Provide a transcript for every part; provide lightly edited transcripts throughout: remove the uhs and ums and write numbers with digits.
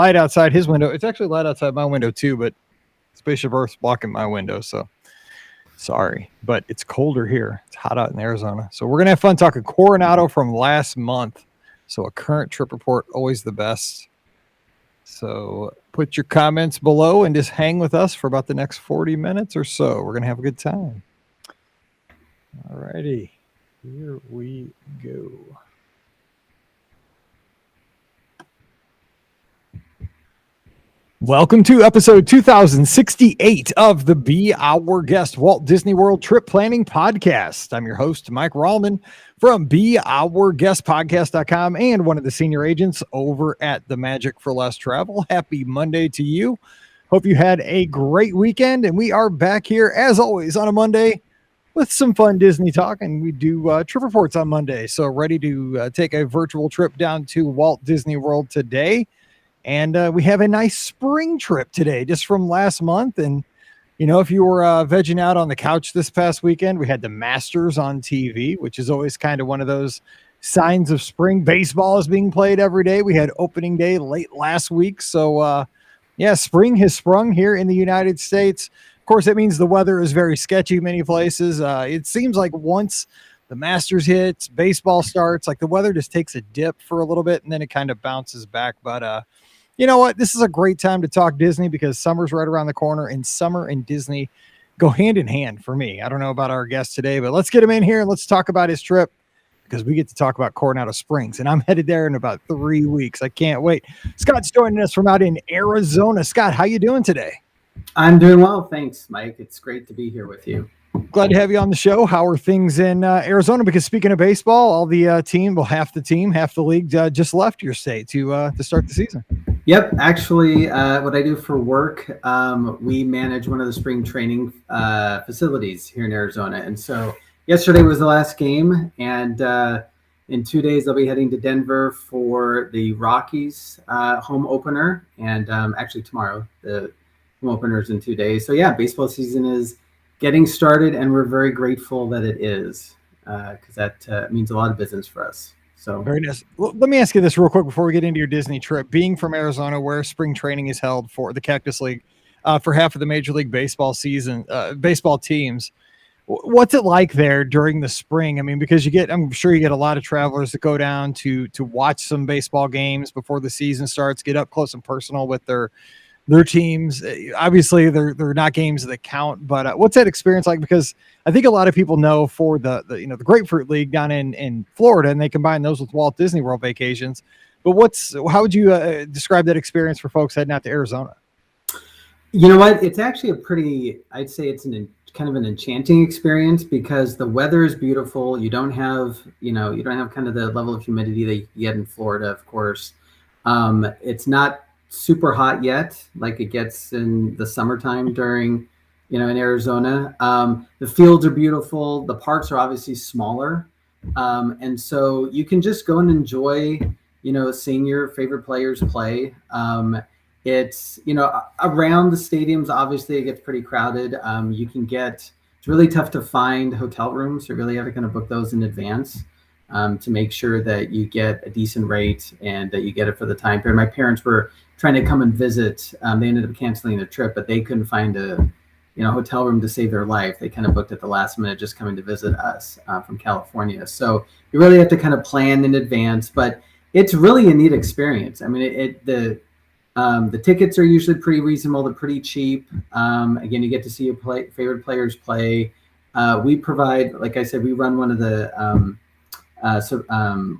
light outside his window. It's actually light outside my window too, but Spaceship Earth's blocking my window, so sorry. But it's colder here. It's hot out in Arizona. So we're going to have fun talking Coronado from last month. So a current trip report, always the best. So put your comments below and just hang with us for about the next 40 minutes or so. We're going to have a good time. All righty. Here we go. Welcome to episode 2068 of the Be Our Guest Walt Disney World Trip Planning Podcast. I'm your host, Mike Rallman from BeOurGuestPodcast.com and one of the senior agents over at the Magic for Less Travel. Happy Monday to you. Hope you had a great weekend, and we are back here as always on a Monday with some fun Disney talk, and we do trip reports on Monday. So ready to take a virtual trip down to Walt Disney World today. And we have a nice spring trip today, just from last month. And, you know, if you were vegging out on the couch this past weekend, we had the Masters on TV, which is always kind of one of those signs of spring. Baseball is being played every day. We had opening day late last week. So, yeah, spring has sprung here in the United States. Of course, that means the weather is very sketchy in many places. It seems like once the Masters hits, baseball starts, like the weather just takes a dip for a little bit, and then it kind of bounces back. But, you know what? This is a great time to talk Disney because summer's right around the corner, and summer and Disney go hand in hand for me. I don't know about our guest today, but let's get him in here and let's talk about his trip because we get to talk about Coronado Springs, and I'm headed there in about 3 weeks. I can't wait. Scott's joining us from out in Arizona. Scott, how you doing today? I'm doing well. Thanks, Mike. It's great to be here with you. Glad to have you on the show. How are things in Arizona? Because speaking of baseball, all the team, well, half the league just left your state to start the season. Yep. Actually, what I do for work, we manage one of the spring training facilities here in Arizona. And so yesterday was the last game. And in 2 days, I'll be heading to Denver for the Rockies home opener. And actually tomorrow, the home opener is in 2 days. So yeah, baseball season is getting started, and we're very grateful that it is because that means a lot of business for us. So very nice. Well, let me ask you this real quick before we get into your Disney trip. Being from Arizona, where spring training is held for the Cactus League for half of the Major League Baseball season, baseball teams, what's it like there during the spring? I mean, because I'm sure you get a lot of travelers that go down to watch some baseball games before the season starts, get up close and personal with their teams. Obviously they're not games that count, but what's that experience like? Because I think a lot of people know for the Grapefruit League down in Florida, and they combine those with Walt Disney World vacations. But how would you describe that experience for folks heading out to Arizona? You know what? It's actually I'd say it's kind of an enchanting experience because the weather is beautiful. You don't have kind of the level of humidity that you get in Florida, of course. It's not super hot yet, like it gets in the summertime during, in Arizona. The fields are beautiful. The parks are obviously smaller. And so you can just go and enjoy, seeing your favorite players play. It's, around the stadiums, obviously it gets pretty crowded. It's really tough to find hotel rooms. So you really have to kind of book those in advance. To make sure that you get a decent rate and that you get it for the time period. My parents were trying to come and visit. They ended up canceling their trip, but they couldn't find a hotel room to save their life. They kind of booked at the last minute just coming to visit us from California. So you really have to kind of plan in advance, but it's really a neat experience. I mean, the tickets are usually pretty reasonable. They're pretty cheap. Again, you get to see your favorite players play. We provide, like I said, we run one of the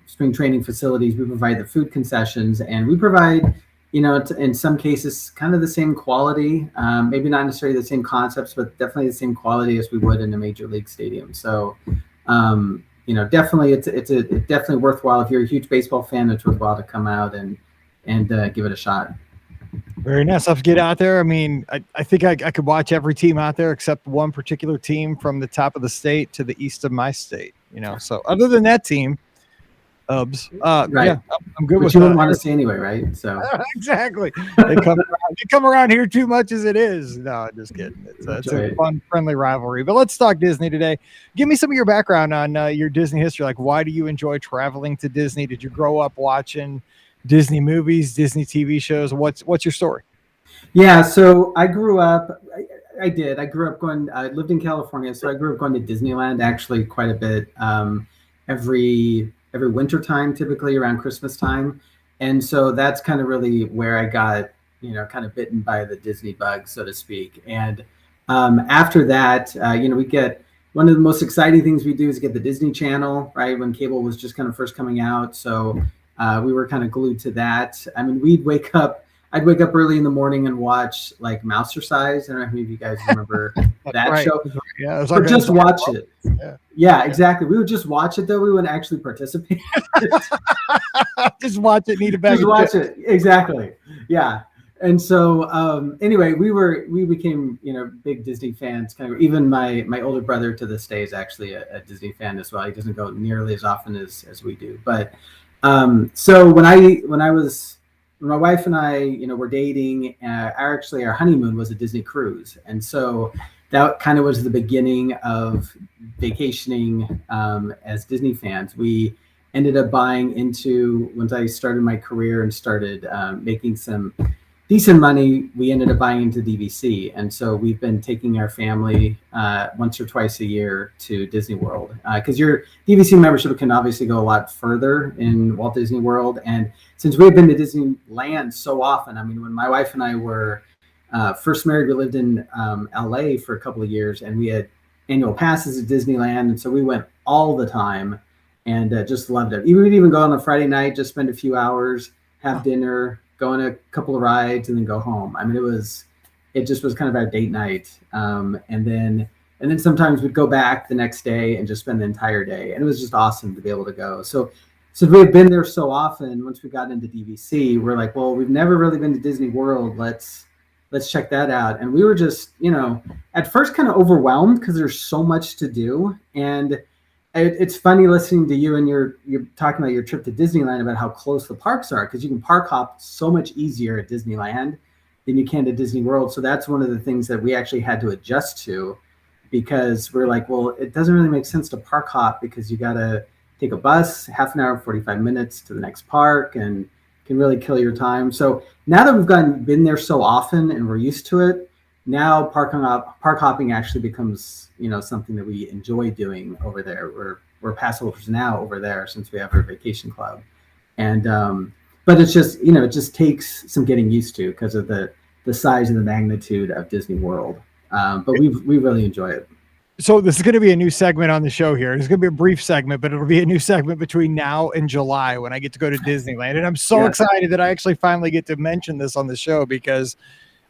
spring training facilities. We provide the food concessions, and we provide, in some cases, kind of the same quality, maybe not necessarily the same concepts, but definitely the same quality as we would in a major league stadium. So, definitely it's definitely worthwhile. If you're a huge baseball fan, it's worthwhile to come out and give it a shot. Very nice. Let's get out there. I mean, I think I could watch every team out there except one particular team from the top of the state to the east of my state. So other than that team, right. Yeah, I'm good with that. You wouldn't want to see anyway, right? So exactly. They come around here too much as it is. No, I'm just kidding. It's a fun, friendly rivalry. But let's talk Disney today. Give me some of your background on your Disney history. Like, why do you enjoy traveling to Disney? Did you grow up watching Disney movies, Disney TV shows. What's your story? Yeah, so I grew up. I grew up going. I lived in California, so I grew up going to Disneyland actually quite a bit. Every winter time, typically around Christmas time, and so that's kind of really where I got kind of bitten by the Disney bug, so to speak. And after that, we get one of the most exciting things we do is get the Disney Channel, right? When cable was just kind of first coming out, so we were kind of glued to that. I mean, I'd wake up early in the morning and watch like Mousercise. I don't know if any of you guys remember that right. show. Yeah, or just watch it. Yeah, exactly. We would just watch it though. We wouldn't actually participate. Just watch it. Need a bag. Just watch it. Exactly. Yeah. And so anyway, we became big Disney fans. Kind of even my older brother to this day is actually a Disney fan as well. He doesn't go nearly as often as we do. But so when my wife and I, were dating, our honeymoon was a Disney cruise. And so that kind of was the beginning of vacationing as Disney fans. We ended up buying into, once I started my career and started making some decent money, we ended up buying into DVC. And so we've been taking our family once or twice a year to Disney World, because your DVC membership can obviously go a lot further in Walt Disney World. And since we've been to Disneyland so often, I mean, when my wife and I were first married, we lived in LA for a couple of years, and we had annual passes at Disneyland. And so we went all the time and just loved it. We'd even go on a Friday night, just spend a few hours, have dinner, go on a couple of rides, and then go home. I mean, it just was kind of our date night. And then sometimes we'd go back the next day and just spend the entire day. And it was just awesome to be able to go. So we've been there so often. Once we got into DVC, we're like, well, we've never really been to Disney World. Let's check that out. And we were just, at first kind of overwhelmed because there's so much to do. And it's funny listening to you and you're talking about your trip to Disneyland, about how close the parks are, because you can park hop so much easier at Disneyland than you can to Disney World. So that's one of the things that we actually had to adjust to, because we're like, well, it doesn't really make sense to park hop because you got to take a bus, half an hour, 45 minutes to the next park, and can really kill your time. So now that we've been there so often and we're used to it, now park hopping actually becomes something that we enjoy doing over there. We're pass holders now over there since we have our vacation club, and but it's just it just takes some getting used to because of the size and the magnitude of Disney World. But we really enjoy it. So this is going to be a new segment on the show here. It's going to be a brief segment, but it'll be a new segment between now and July when I get to go to Disneyland. And I'm so excited that I actually finally get to mention this on the show, because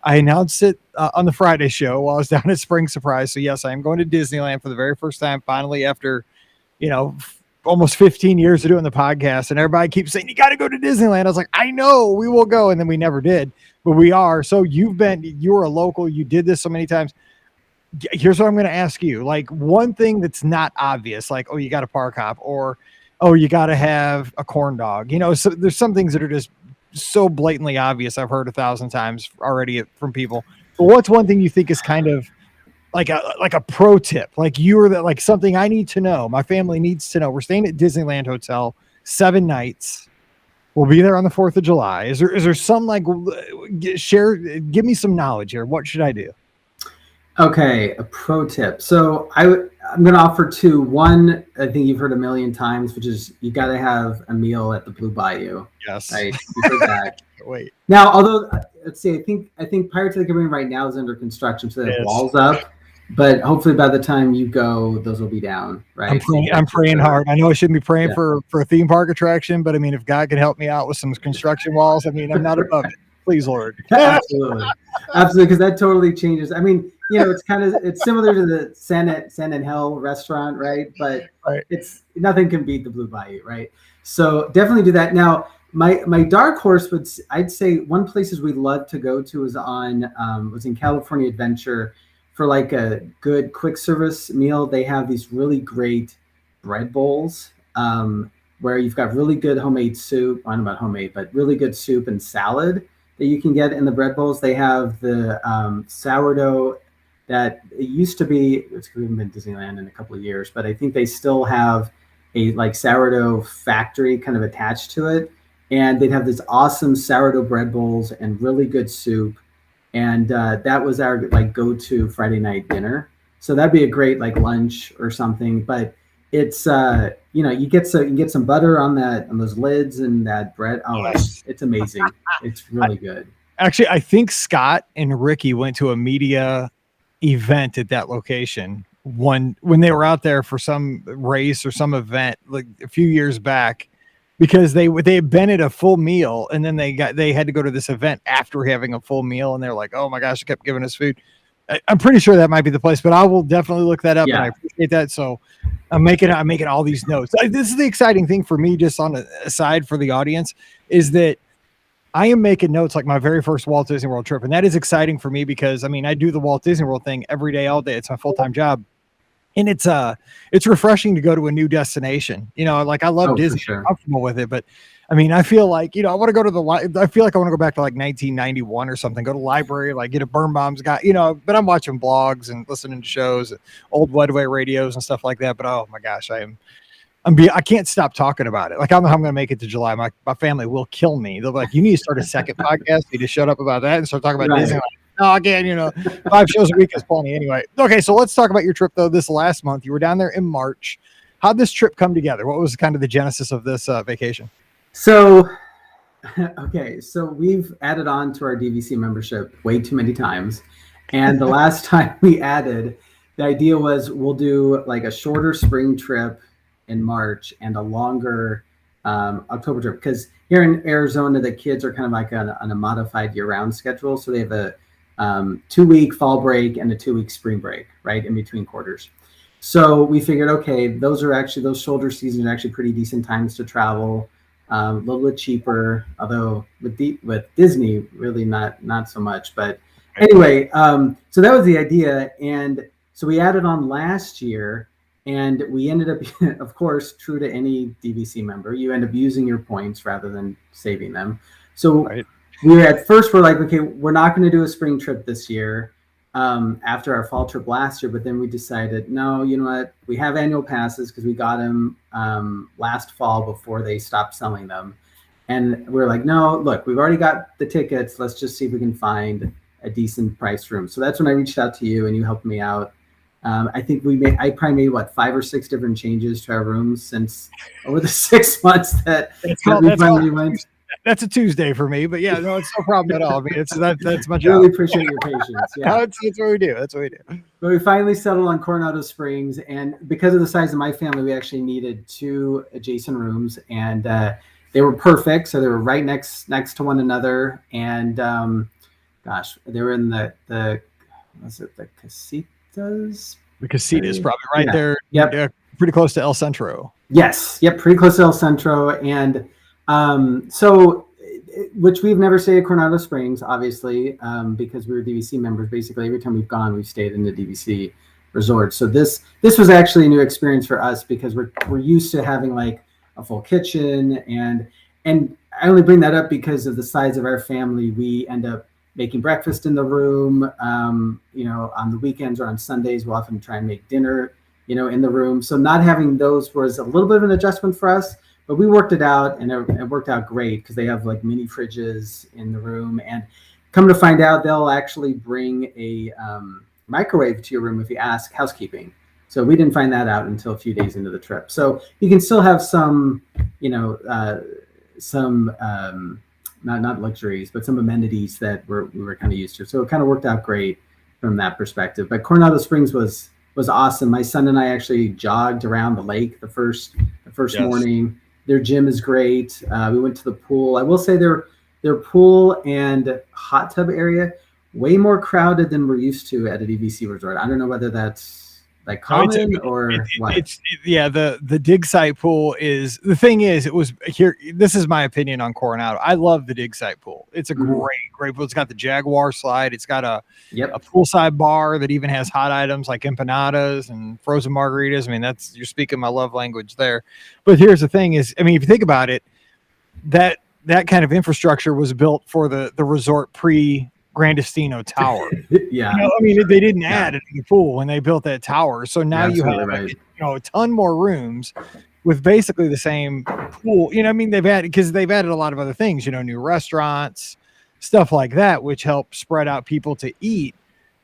I announced it on the Friday show while I was down at Spring Surprise. So yes, I am going to Disneyland for the very first time, finally, after, almost 15 years of doing the podcast. And everybody keeps saying, you got to go to Disneyland. I was like, I know, we will go. And then we never did, but we are. So you're a local, you did this so many times. Here's what I'm going to ask you. Like, one thing that's not obvious, like, oh, you got a park hop, or, oh, you got to have a corn dog. So there's some things that are just so blatantly obvious. I've heard 1,000 times already from people. But what's one thing you think is kind of like a pro tip? Like like something I need to know. My family needs to know. We're staying at Disneyland Hotel 7 nights. We'll be there on the 4th of July. Is there some give me some knowledge here. What should I do? Okay, a pro tip. So I'm going to offer 2. One, I think you've heard a million times, which is you got to have a meal at the Blue Bayou. Yes. Right? You've heard that. Wait. Now, although let's see, I think Pirates of the Caribbean right now is under construction, so they have walls up. But hopefully, by the time you go, those will be down. Right. I'm praying hard. I know I shouldn't be praying for a theme park attraction, but I mean, if God can help me out with some construction walls, I mean, I'm not above it. Please, Lord. Absolutely, because that totally changes. I mean, it's similar to the San Angel restaurant, right? But it's nothing can beat the Blue Bayou, right? So definitely do that. Now, my dark horse I'd say one places we'd love to go to was in California Adventure for like a good quick service meal. They have these really great bread bowls where you've got really good homemade soup. I don't know about homemade, but really good soup and salad that you can get in the bread bowls. They have the sourdough that it used to be. It's been Disneyland in a couple of years, but I think they still have a like sourdough factory kind of attached to it. and they'd have this awesome sourdough bread bowls and really good soup. And that was our like go-to Friday night dinner. So that'd be a great like lunch or something. But it's you get some butter on those lids and that bread. Oh, it's amazing. It's really good. Actually, I think Scott and Ricky went to a media event at that location when they were out there for some race or some event like a few years back, because they had been at a full meal and then they had to go to this event after having a full meal, and they're like, oh my gosh, they kept giving us food. I'm pretty sure that might be the place, but I will definitely look that up. Yeah. And I appreciate that. So I'm making all these notes. This is the exciting thing for me, just on the aside for the audience, is that I am making notes like my very first Walt Disney World trip. And that is exciting for me because, I mean, I do the Walt Disney World thing every day, all day. It's my full-time job. And it's refreshing to go to a new destination. You know, like I love Disney, I'm comfortable with it, but I mean, I feel like, I want to go to I feel like I want to go back to like 1991 or something, go to the library, like get a Birnbaum's guy, but I'm watching blogs and listening to shows, old Wedway radios and stuff like that. But oh my gosh, I can't stop talking about it. Like, I don't know how I'm going to make it to July. My family will kill me. They'll be like, you need to start a second podcast. You just shut up about that and start talking about Disney. No, again, 5 shows a week is plenty anyway. Okay, so let's talk about your trip, though, this last month. You were down there in March. How'd this trip come together? What was kind of the genesis of this vacation? So we've added on to our DVC membership way too many times. And the last time we added, the idea was we'll do like a shorter spring trip in March and a longer October trip, because here in Arizona the kids are kind of like on a modified year-round schedule, so they have a 2-week fall break and a 2-week spring break right in between quarters. So we figured, okay, those shoulder seasons are actually pretty decent times to travel, a little bit cheaper, although with Disney really not so much. But anyway, so that was the idea, and so we added on last year. And we ended up, of course, true to any DVC member, you end up using your points rather than saving them. So we're like, okay, we're not going to do a spring trip this year after our fall trip last year. But then we decided, no, you know what? We have annual passes because we got them last fall before they stopped selling them. And we're like, no, look, we've already got the tickets. Let's just see if we can find a decent price room. So that's when I reached out to you and you helped me out. I think I probably made 5 or 6 different changes to our rooms since over the 6 months that we finally went. That's a Tuesday for me, but yeah, no, it's no problem at all. I mean, that's my job. Really appreciate your patience. Yeah, that's what we do. That's what we do. But we finally settled on Coronado Springs, and because of the size of my family, we actually needed 2 adjacent rooms, and they were perfect. So they were right next to one another, and they were in the Casitas. The Casitas, probably right there. Yep. Yeah, pretty close to El Centro. Yes. Yep. Pretty close to El Centro. And which we've never stayed at Coronado Springs, obviously, because we were DVC members. Basically, every time we've gone, we've stayed in the DVC resort. So this was actually a new experience for us because we're used to having like a full kitchen. And I only bring that up because of the size of our family. We end up making breakfast in the room, on the weekends or on Sundays, we'll often try and make dinner, in the room. So not having those was a little bit of an adjustment for us, but we worked it out, and it worked out great because they have like mini fridges in the room. And come to find out, they'll actually bring a microwave to your room if you ask housekeeping. So we didn't find that out until a few days into the trip. So you can still have some, not luxuries, but some amenities that we were kind of used to. So it kind of worked out great from that perspective. But Coronado Springs was awesome. My son and I actually jogged around the lake the first morning. Their gym is great. We went to the pool. I will say their pool and hot tub area way more crowded than we're used to at a DVC resort. I don't know whether that's like common or what. The dig site pool is, the thing is, it was here. This is my opinion on Coronado. I love the dig site pool. It's a great pool. It's got the Jaguar slide. It's got a poolside bar that even has hot items like empanadas and frozen margaritas. I mean, you're speaking my love language there. But here's the thing is, I mean, if you think about it, that kind of infrastructure was built for the resort Grandestino Tower. They didn't add it to the pool when they built that tower. So now you have a ton more rooms. with basically the same pool. I mean, they've added a lot of other things, new restaurants, stuff like that, which help spread out people to eat.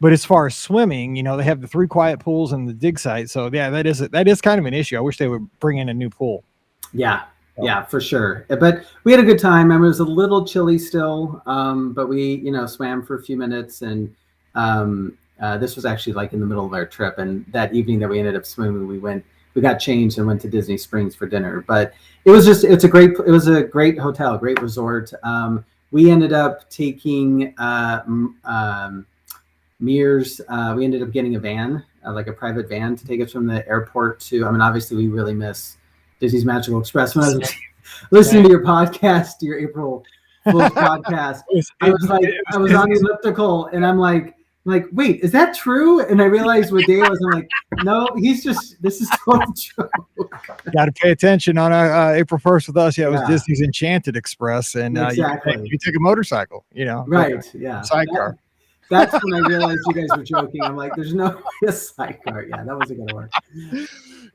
But as far as swimming, they have the 3 quiet pools and the dig site. So yeah, that is kind of an issue. I wish they would bring in a new pool. Yeah. Yeah, for sure. But we had a good time. I mean, it was a little chilly still, but we, swam for a few minutes, and this was actually like in the middle of our trip. And that evening that we ended up swimming, we got changed and went to Disney Springs for dinner. But it was a great hotel, great resort. We ended up taking Mears. We ended up getting a van, like a private van, to take us from the airport to. I mean, obviously, we really miss Disney's Magical Express. When I was listening to your podcast, your April Fool's podcast, I was on the elliptical, and I'm like, wait, is that true? And I realized what day it was. I'm like, no, this is totally true. Got to pay attention on April 1st with us. Yeah, it was Disney's Enchanted Express, and exactly. you take a motorcycle, right? Yeah, sidecar. That's when I realized you guys were joking. I'm like, there's no sidecar. Yeah, that wasn't gonna work.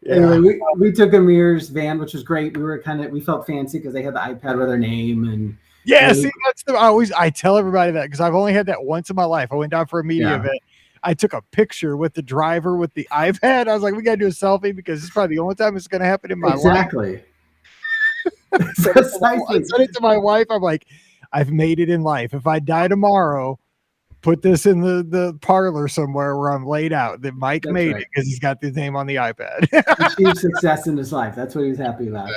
Yeah. Anyway, we took a Mears van, which was great. We felt fancy because they had the iPad with our name, and see, I tell everybody that because I've only had that once in my life. I went down for a media event. I took a picture with the driver with the iPad. I was like, we got to do a selfie because it's probably the only time it's going to happen in my life. Exactly. I sent it to my wife. I'm like, I've made it in life. If I die tomorrow, put this in the parlor somewhere where I'm laid out that Mike made it because he's got his name on the iPad. Achieved success in his life. That's what he was happy about.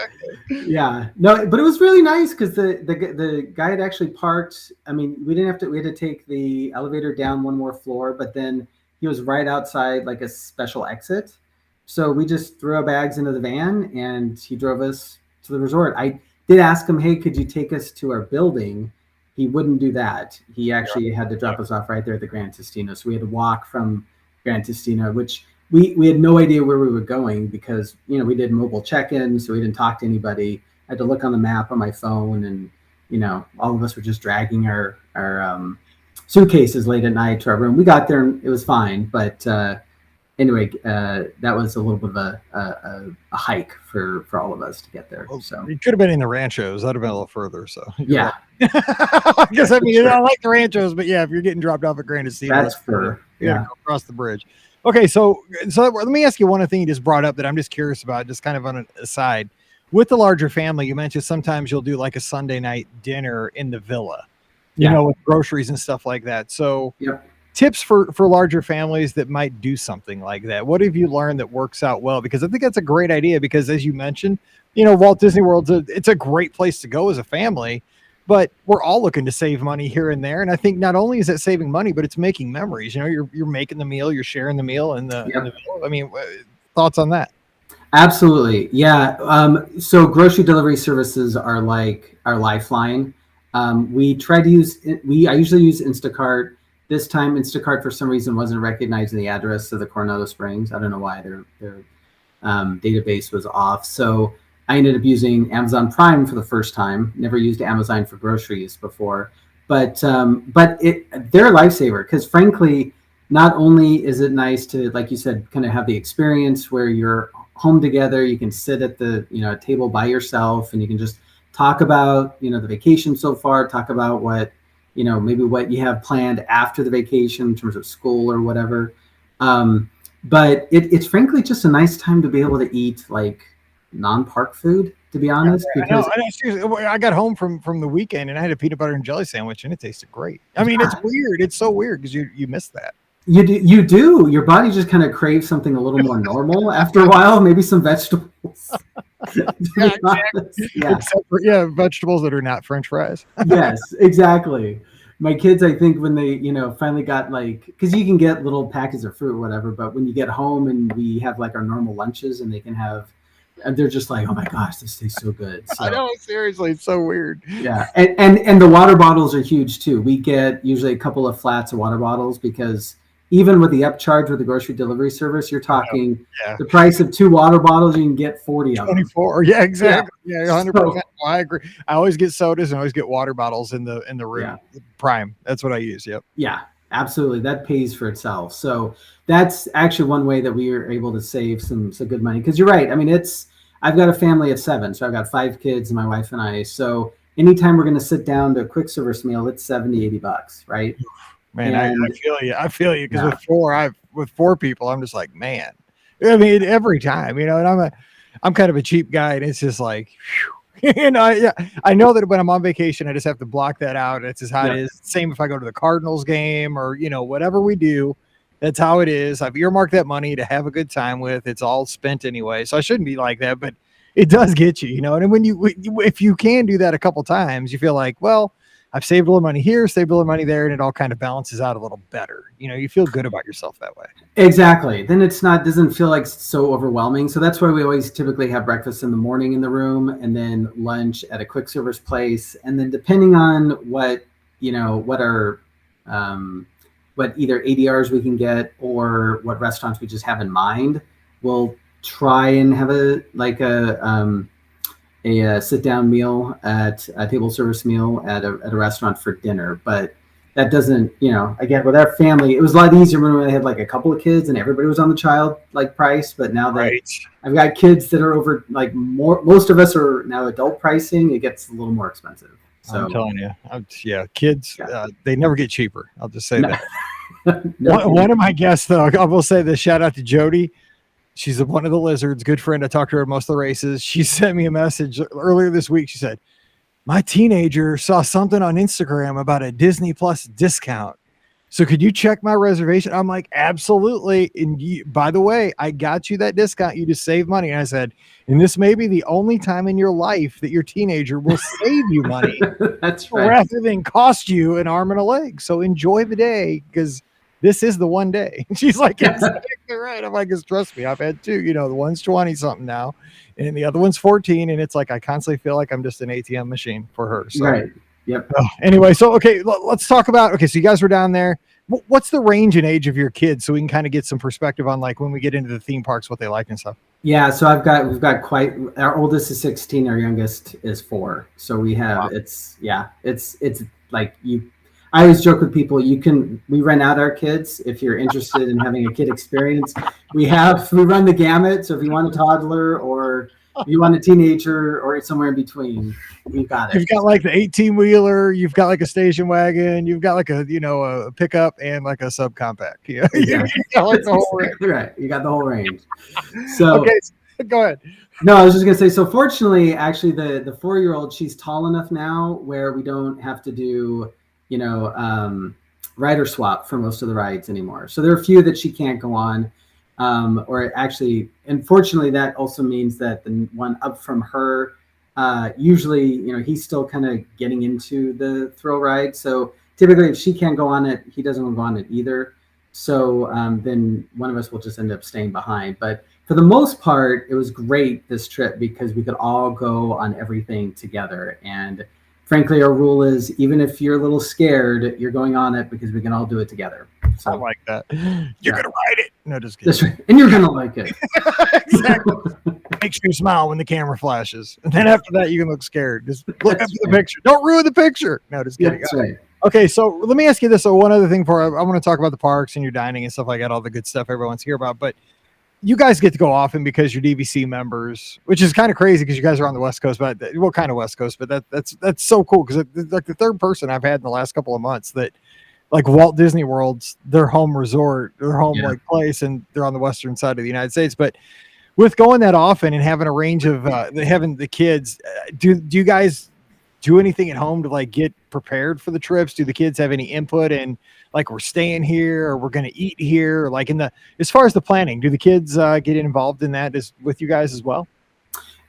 Yeah. No, but it was really nice because the guy had actually parked. I mean, we had to take the elevator down one more floor, but then he was right outside like a special exit. So we just threw our bags into the van and he drove us to the resort. I did ask him, hey, could you take us to our building? He wouldn't do that. He actually had to drop us off right there at the Grand Testino. So we had to walk from Grand Testino, which we had no idea where we were going because, we did mobile check-in, so we didn't talk to anybody. I had to look on the map on my phone, and, all of us were just dragging our suitcases late at night to our room. We got there and it was fine. But anyway, that was a little bit of a hike for all of us to get there. So you could have been in the ranchos. That'd have been a little further. So yeah. I guess I don't like the ranchos, but yeah, if you're getting dropped off at Grand Testino, that's for go across the bridge. Okay, so let me ask you one thing you just brought up that I'm just curious about, just kind of on an aside. With the larger family, you mentioned sometimes you'll do like a Sunday night dinner in the villa, with groceries and stuff like that. So tips for larger families that might do something like that. What have you learned that works out well? Because I think that's a great idea because as you mentioned, Walt Disney World's it's a great place to go as a family. But we're all looking to save money here and there. And I think not only is it saving money, but it's making memories. You're making the meal, you're sharing the meal in the I mean, thoughts on that? Absolutely. Yeah. So grocery delivery services are like our lifeline. I usually use Instacart. This time Instacart for some reason wasn't recognizing the address of the Coronado Springs. I don't know why their database was off. So I ended up using Amazon Prime for the first time. Never used Amazon for groceries before, but they're a lifesaver because frankly, not only is it nice to, like you said, kind of have the experience where you're home together, you can sit at the table by yourself and you can just talk about the vacation so far, talk about what maybe what you have planned after the vacation in terms of school or whatever. But it's frankly just a nice time to be able to eat like non-park food, to be honest. Because I got home from the weekend and I had a peanut butter and jelly sandwich and it tasted great. I mean, it's weird. It's so weird because you miss that. You do. Your body just kind of craves something a little more normal after a while. Maybe some vegetables. Except for, vegetables that are not French fries. Yes, exactly. My kids, I think when they, finally got because you can get little packets of fruit or whatever, but when you get home and we have like our normal lunches and they can have, and they're just like, oh my gosh, this tastes so good. So, I know, seriously, it's so weird. Yeah, and the water bottles are huge too. We get usually a couple of flats of water bottles because even with the upcharge with the grocery delivery service, you're talking the price of 2 water bottles, you can get 40 of them. 24. Yeah, exactly. Yeah, 100%. So, I agree. I always get sodas and I always get water bottles in the room. Yeah. Prime. That's what I use. Yep. Yeah, absolutely. That pays for itself. So that's actually one way that we are able to save some good money. Because you're right. I mean, I've got a family of 7, so I've got 5 kids, my wife and I. So anytime we're going to sit down to a quick service meal, it's $70-$80, right? Man, I feel you. I feel you because Yeah. with 4 people, I'm just like, man. I mean, every time, and I'm kind of a cheap guy, and it's just like, whew. Yeah, I know that when I'm on vacation, I just have to block that out. It's just how it is. Same if I go to the Cardinals game or whatever we do. That's how it is. I've earmarked that money to have a good time with. It's all spent anyway, so I shouldn't be like that. But it does get you, And when if you can do that a couple times, you feel like, well, I've saved a little money here, saved a little money there, and it all kind of balances out a little better. You feel good about yourself that way. Exactly. Then doesn't feel like so overwhelming. So that's why we always typically have breakfast in the morning in the room and then lunch at a quick service place. And then depending on what our, what either ADRs we can get or what restaurants we just have in mind, we'll try and have a sit down meal at a table service meal at a restaurant for dinner. But that doesn't, again, with our family, it was a lot easier when we had like a couple of kids and everybody was on the child like price. But now that I've got kids that are over, like most of us are now adult pricing, it gets a little more expensive. So I'm telling you, kids, they never get cheaper. I'll just say that. No. One of my guests, though, I will say this, shout out to Jody. She's one of the lizards, good friend. I talked to her at most of the races. She sent me a message earlier this week. She said, my teenager saw something on Instagram about a Disney Plus discount. So could you check my reservation? I'm like, absolutely. And by the way, I got you that discount. You just save money. And I said, and this may be the only time in your life that your teenager will save you money. That's right. Rather than cost you an arm and a leg. So enjoy the day because this is the one day. She's like, exactly right. I'm like, trust me, I've had 2, the one's 20 something now and the other one's 14. And it's like, I constantly feel like I'm just an ATM machine for her. So, right. Yep. Anyway, so, okay, let's talk about, so you guys were down there. What's the range and age of your kids so we can kind of get some perspective on like when we get into the theme parks, what they like and stuff? Yeah. So we've got our oldest is 16. Our youngest is 4. So we have, it's like I always joke with people, we rent out our kids if you're interested in having a kid experience. We run the gamut. So if you want a toddler or you want a teenager or somewhere in between, we've got it. You've got like the 18-wheeler, you've got like a station wagon, you've got like a pickup and like a subcompact. Yeah. You got like the whole range. Right. You got the whole range. So okay, go ahead. No, I was just gonna say, so fortunately, actually the 4-year-old, she's tall enough now where we don't have to do rider swap for most of the rides anymore. So there are a few that she can't go on. Or actually, unfortunately, that also means that the one up from her, usually, he's still kind of getting into the thrill ride. So typically if she can't go on it, he doesn't want to go on it either. So then one of us will just end up staying behind. But for the most part, it was great this trip because we could all go on everything together. And frankly, our rule is even if you're a little scared, you're going on it because we can all do it together. So I like that. You're gonna ride it. No, just kidding. That's right. And you're gonna like it. Exactly. Makes you smile when the camera flashes. And then after that, you can look scared. Just look up the picture. Don't ruin the picture. No, just kidding. That's right. Okay, so let me ask you this. So one other thing I want to talk about the parks and your dining and stuff like that, all the good stuff everyone wants to hear about. But you guys get to go often because you're DVC members, which is kind of crazy because you guys are on the West Coast, but kind of West Coast, but that's so cool because it's like the third person I've had in the last couple of months that like Walt Disney World's their home resort, their home like place, and they're on the western side of the United States. But with going that often and having a range of having the kids, do you guys do anything at home to like get prepared for the trips? Do the kids have any input in like we're staying here or we're going to eat here? Like as far as the planning, do the kids get involved in that with you guys as well?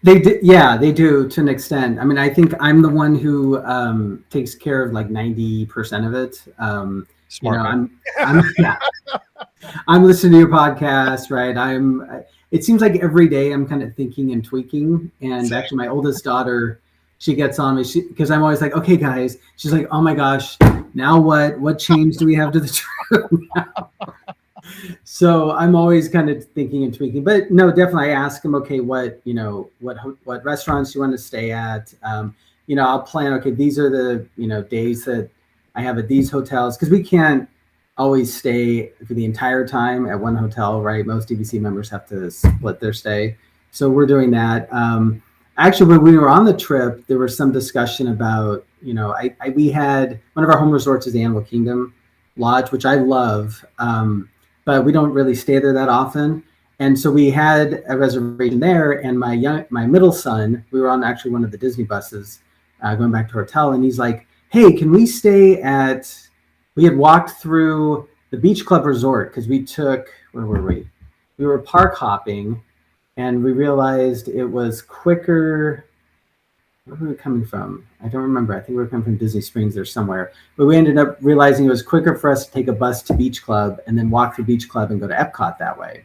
They do to an extent. I mean, I think I'm the one who takes care of like 90% of it. Smart. I'm listening to your podcast, right? It seems like every day I'm kind of thinking and tweaking. And actually my oldest daughter, she gets on me because I'm always like, okay, guys, she's like, oh my gosh, now what change do we have to the trip now? So I'm always kind of thinking and tweaking, but no, definitely I ask them, okay, what restaurants do you want to stay at? I'll plan, okay, these are the, days that I have at these hotels. Cause we can't always stay for the entire time at one hotel, right? Most DVC members have to split their stay. So we're doing that. Actually, when we were on the trip, there was some discussion about, we had one of our home resorts is the Animal Kingdom Lodge, which I love, but we don't really stay there that often. And so we had a reservation there, and my middle son, we were on actually one of the Disney buses going back to our hotel, and he's like, hey, can we stay we had walked through the Beach Club Resort because where were we? We were park hopping, and we realized it was quicker. Where were we coming from? I don't remember. I think we were coming from Disney Springs or somewhere. But we ended up realizing it was quicker for us to take a bus to Beach Club and then walk through Beach Club and go to Epcot that way.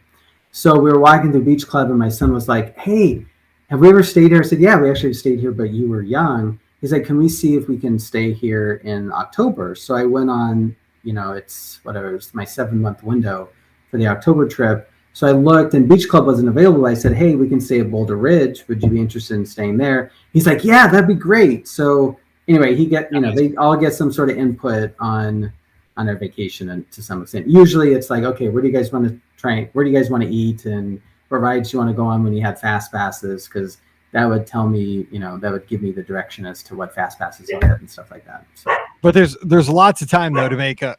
So we were walking through Beach Club, and my son was like, hey, have we ever stayed here? I said, yeah, we actually stayed here, but you were young. He's like, can we see if we can stay here in October? So I went on, it's my 7-month window for the October trip. So I looked, and Beach Club wasn't available. I said, hey, we can stay at Boulder Ridge. Would you be interested in staying there? He's like, yeah, that'd be great. So anyway, they all get some sort of input on our vacation, and to some extent. Usually it's like, okay, where do you guys want to try? Where do you guys want to eat? And what rides you want to go on when you have fast passes? Because that would tell me, that would give me the direction as to what fast passes are and stuff like that. So. But there's lots of time though to make a.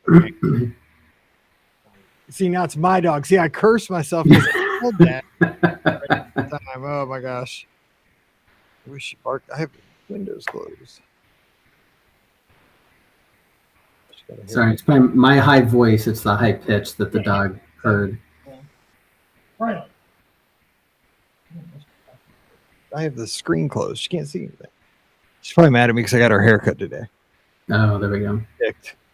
See, now it's my dog. See, I curse myself because I told that. Oh my gosh! I wish she barked. I have windows closed. Sorry, it's my high voice. It's the high pitch that the dog heard. Right. I have the screen closed. She can't see anything. She's probably mad at me because I got her haircut today. Oh, there we go. I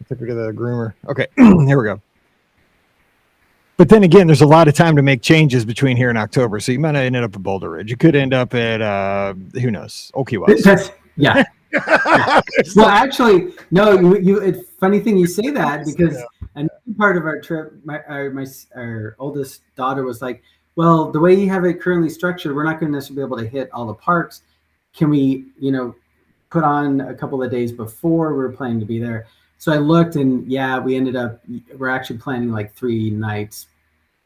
took her to the groomer. Okay, here we go. But then again, there's a lot of time to make changes between here and October. So you might not end up at Boulder Ridge. You could end up at, who knows, Okie West. Yeah. Well, actually, no. It's funny thing you say that because another part of our trip, our oldest daughter was like, well, the way you have it currently structured, we're not going to necessarily be able to hit all the parks. Can we, put on a couple of days before we were planning to be there? So I looked, and we're actually planning like 3 nights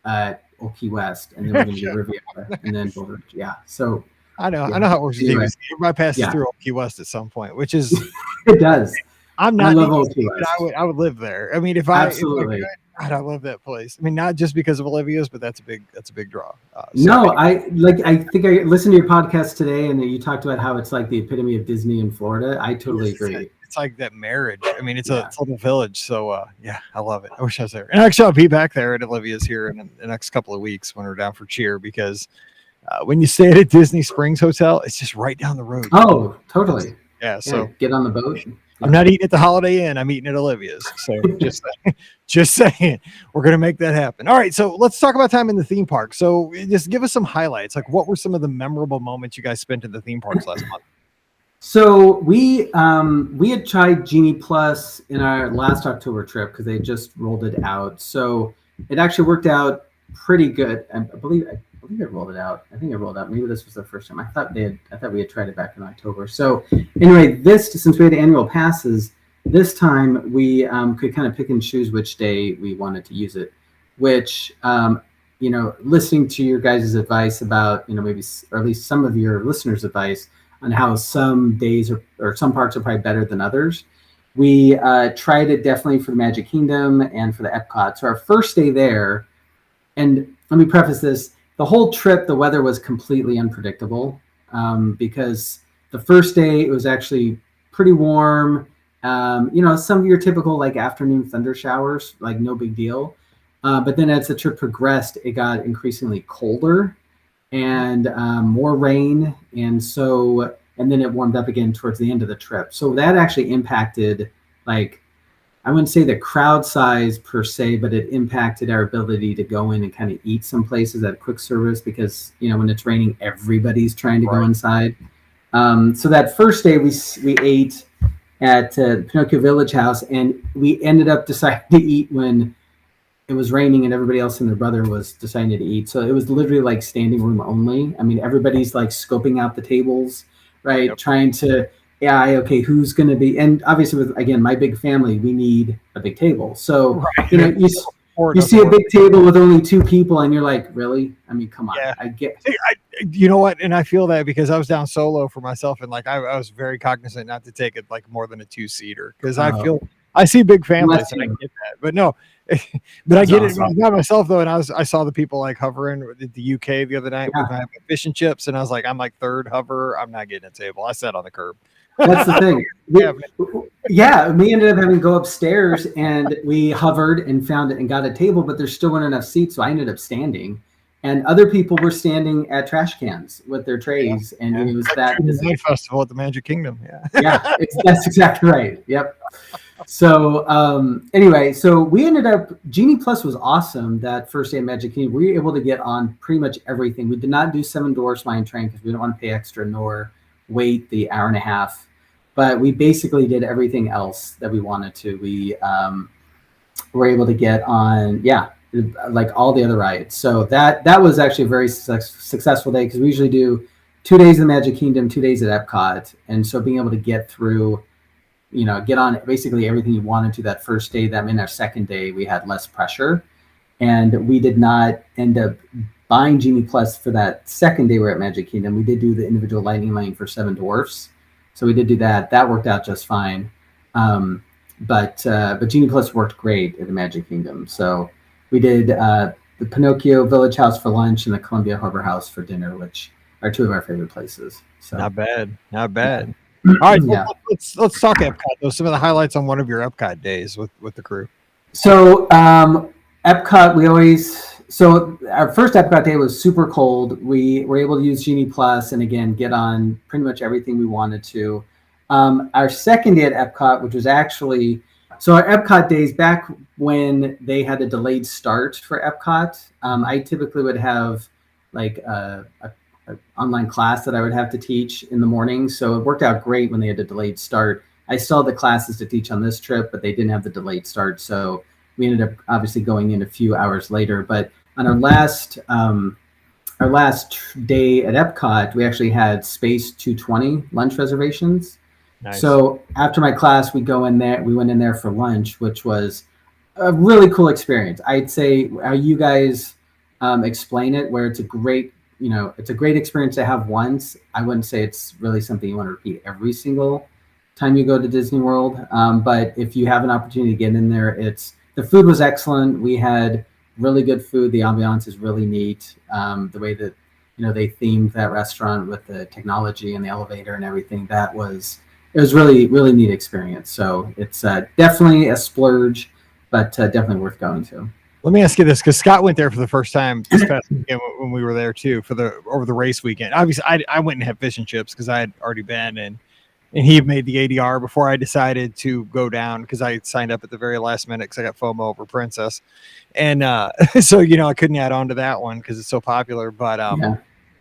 at Okie West, and then we're going to do Riviera, and then Boulder Ridge. Yeah. So I know how it works. Anyway. Everybody passes through Okie West at some point, which is it does. I'm not. I love Okie West. I would live there. I mean, absolutely. God, I love that place. I mean, not just because of Olivia's, but that's a big draw. I think I listened to your podcast today, and you talked about how it's like the epitome of Disney in Florida. I totally agree. It's like that marriage. I mean, it's a little village. So I love it. I wish I was there. And actually, I'll be back there at Olivia's here in the next couple of weeks when we're down for cheer, because when you stay at a Disney Springs hotel, it's just right down the road. Oh, totally. Yeah. So get on the boat. I'm not eating at the Holiday Inn. I'm eating at Olivia's. So just saying, we're going to make that happen. All right. So let's talk about time in the theme park. So just give us some highlights. Like, what were some of the memorable moments you guys spent in the theme parks last month? So we had tried Genie Plus in our last October trip because they just rolled it out. So it actually worked out pretty good. I believe it rolled it out. I think it rolled out. Maybe this was the first time. I thought we had tried it back in October. So anyway, since we had annual passes, this time we could kind of pick and choose which day we wanted to use it. Which listening to your guys' advice about maybe, or at least some of your listeners' advice on how some days or some parts are probably better than others. We tried it definitely for the Magic Kingdom and for the Epcot. So our first day there, and let me preface this, the whole trip, the weather was completely unpredictable because the first day it was actually pretty warm. Some of your typical like afternoon thunder showers, like no big deal. But then as the trip progressed, it got increasingly colder and more rain. And then it warmed up again towards the end of the trip. So that actually impacted, like, I wouldn't say the crowd size per se, but it impacted our ability to go in and kind of eat some places at quick service because, when it's raining, everybody's trying to go inside. So that first day we ate at Pinocchio Village House, and we ended up deciding to eat when it was raining and everybody else and their brother was deciding to eat. So it was literally like standing room only. I mean, everybody's like scoping out the tables, right? Yep. Trying to, who's going to be, and obviously with, again, my big family, we need a big table. So, right. Or it You see doesn't a work. big table with only 2 people, and you're like, really? I mean, come on. Yeah. I get. You know what? And I feel that because I was down solo for myself, and like I was very cognizant not to take it like more than a 2-seater because I see big families and I get that, but no, but I get awesome. it not myself though. And I saw the people like hovering at the UK the other night with my fish and chips, and I was like, I'm like third hover. I'm not getting a table. I sat on the curb. That's the thing. We ended up having to go upstairs, and we hovered and found it and got a table, but there still weren't enough seats, so I ended up standing. And other people were standing at trash cans with their trays, and it was that night festival at the Magic Kingdom. That's exactly right. Yep. So anyway, so we ended up Genie Plus was awesome that first day at Magic Kingdom. We were able to get on pretty much everything. We did not do Seven Dwarfs Mine Train because we didn't want to pay extra nor wait the hour and a half. But we basically did everything else that we wanted to. We were able to get on, like all the other rides. So that was actually a very successful day because we usually do 2 days in the Magic Kingdom, 2 days at Epcot. And so being able to get through, get on basically everything you wanted to that first day, that meant our second day we had less pressure. And we did not end up buying Genie Plus for that second day we're at Magic Kingdom. We did do the individual lightning lane for Seven Dwarfs. So we did do that. That worked out just fine. But Genie Plus worked great at the Magic Kingdom. So we did the Pinocchio Village House for lunch and the Columbia Harbor House for dinner, which are 2 of our favorite places. So not bad. All right, let's talk Epcot though. Some of the highlights on one of your Epcot days with the crew. So Epcot, so our first Epcot day was super cold. We were able to use Genie Plus and again get on pretty much everything we wanted to. Our second day at Epcot, which was actually our Epcot days back when they had a delayed start for Epcot. I typically would have like a online class that I would have to teach in the morning. So it worked out great when they had a delayed start. I still had the classes to teach on this trip, but they didn't have the delayed start. So we ended up obviously going in a few hours later. But on our last day at Epcot, we actually had Space 220 lunch reservations. Nice. So after my class, we went in there for lunch, which was a really cool experience. I'd say how you guys explain it, where it's a great experience to have once. I wouldn't say it's really something you want to repeat every single time you go to Disney World. But if you have an opportunity to get in there, the food was excellent. We had really good food. The ambiance is really neat. The way that, they themed that restaurant with the technology and the elevator and everything, it was really, really neat experience. So it's definitely a splurge, but definitely worth going to. Let me ask you this, because Scott went there for the first time this past weekend when we were there too over the race weekend. Obviously, I went and had fish and chips because I had already been, and he had made the ADR before I decided to go down because I signed up at the very last minute because I got FOMO over Princess, and so I couldn't add on to that one because it's so popular. But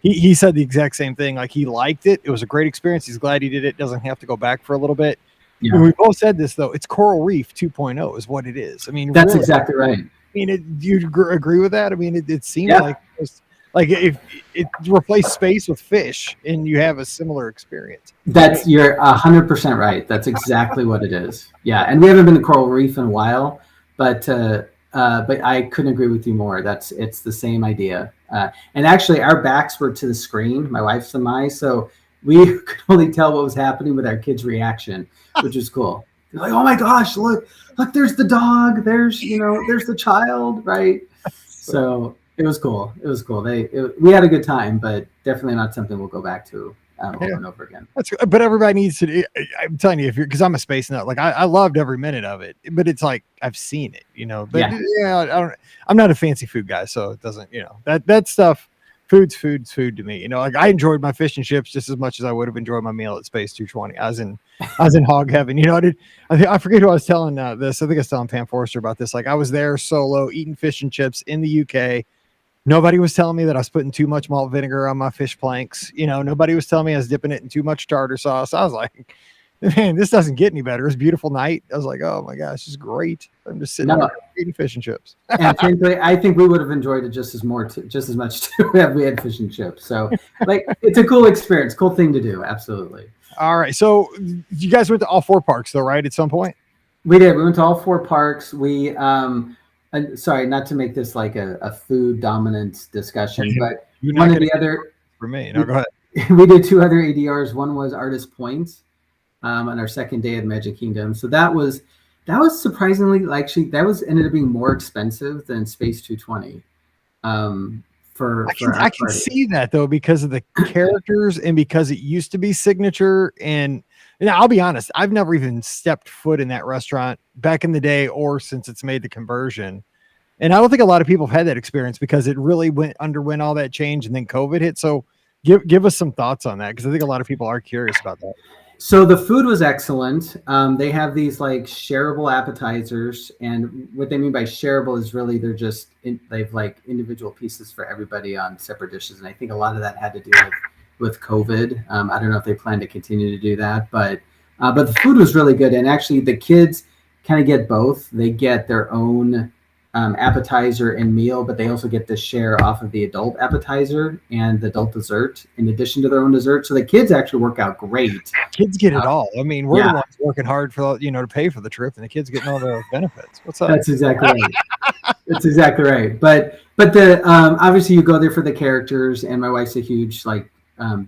he said the exact same thing. Like he liked it. It was a great experience. He's glad he did it. Doesn't have to go back for a little bit. Yeah. And we both said this though. It's Coral Reef 2.0 is what it is. I mean, that's really exactly right. I mean, do you agree with that? I mean, it seems like if it replace space with fish and you have a similar experience. You're 100% right. That's exactly what it is. Yeah. And we haven't been to Coral Reef in a while, but I couldn't agree with you more. It's the same idea. And actually our backs were to the screen, my wife's and mine. So we could only tell what was happening with our kids' reaction, which is cool. They're like, oh my gosh, look, there's the dog. There's the child. Right. So it was cool. We had a good time, but definitely not something we'll go back to over and over again. But everybody needs to. I'm telling you, because I'm a space nut, like I loved every minute of it. But it's like I've seen it, But I'm not a fancy food guy, so it doesn't. That stuff. Food's food to me. Like I enjoyed my fish and chips just as much as I would have enjoyed my meal at Space 220. I was in hog heaven. I forget who I was telling this. I think I was telling Pam Forrester about this. Like I was there solo eating fish and chips in the UK. Nobody was telling me that I was putting too much malt vinegar on my fish planks. Nobody was telling me I was dipping it in too much tartar sauce. I was like, man, this doesn't get any better. It's a beautiful night. I was like, oh my gosh, this is great. I'm just sitting there eating fish and chips. And frankly, I think we would have enjoyed it just as much too if we had fish and chips. So it's a cool experience, cool thing to do. Absolutely. All right. So you guys went to all 4 parks though, right? At some point? We did. We went to all 4 parks. We sorry, not to make this like a food dominant discussion, but You're not one of going the to other, for me. No, go ahead. we did two other ADRs. One was Artist Point on our second day at Magic Kingdom. So that was surprisingly, actually, that was ended up being more expensive than Space 220 for I our can party. see that though because of the characters and because it used to be signature. And I'll be honest, I've never even stepped foot in that restaurant back in the day or since it's made the conversion. And I don't think a lot of people have had that experience because it really underwent all that change and then COVID hit. So give us some thoughts on that because I think a lot of people are curious about that. So the food was excellent. They have these like shareable appetizers, and what they mean by shareable is really they've like individual pieces for everybody on separate dishes, and I think a lot of that had to do with COVID. I don't know if they plan to continue to do that, but the food was really good, and actually the kids kind of get both. They get their own appetizer and meal, but they also get to share off of the adult appetizer and the adult dessert in addition to their own dessert. So the kids actually work out great. Kids get it all. I mean, we're Yeah. the ones working hard for to pay for the trip, and the kids getting all the benefits. What's up? That's exactly right. That's exactly right. But the obviously you go there for the characters, and my wife's a huge like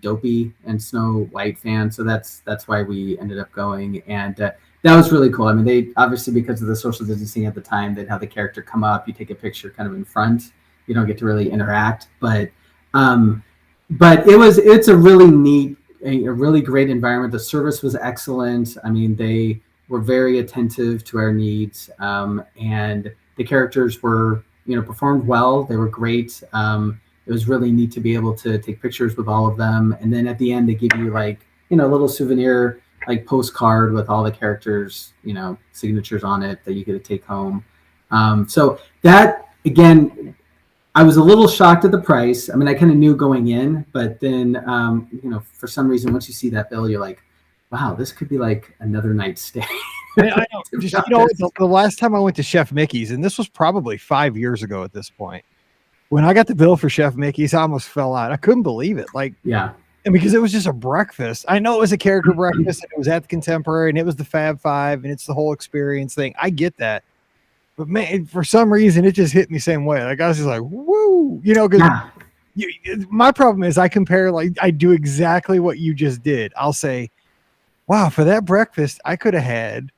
Dopey and Snow White fan, so that's why we ended up going, and that was really cool. I mean, they obviously, because of the social distancing at the time, they'd have the character come up, you take a picture kind of in front. You don't get to really interact, but it's a really neat, a really great environment. The service was excellent. I mean, they were very attentive to our needs, and the characters were, performed well. They were great. It was really neat to be able to take pictures with all of them, and then at the end they give you like a little souvenir like postcard with all the characters, signatures on it that you get to take home. So that, again, I was a little shocked at the price. I mean, I kind of knew going in, but then, for some reason, once you see that bill, you're like, wow, this could be like another night stay. I know. The last time I went to Chef Mickey's, and this was probably 5 years ago at this point, when I got the bill for Chef Mickey's, I almost fell out. I couldn't believe it. Like, yeah. And because it was just a breakfast. I know it was a character breakfast and it was at the Contemporary and it was the Fab Five and it's the whole experience thing. I get that. But man, for some reason, it just hit me the same way. Like I was just like, woo, because my problem is I compare, like I do exactly what you just did. I'll say, wow, for that breakfast, I could have had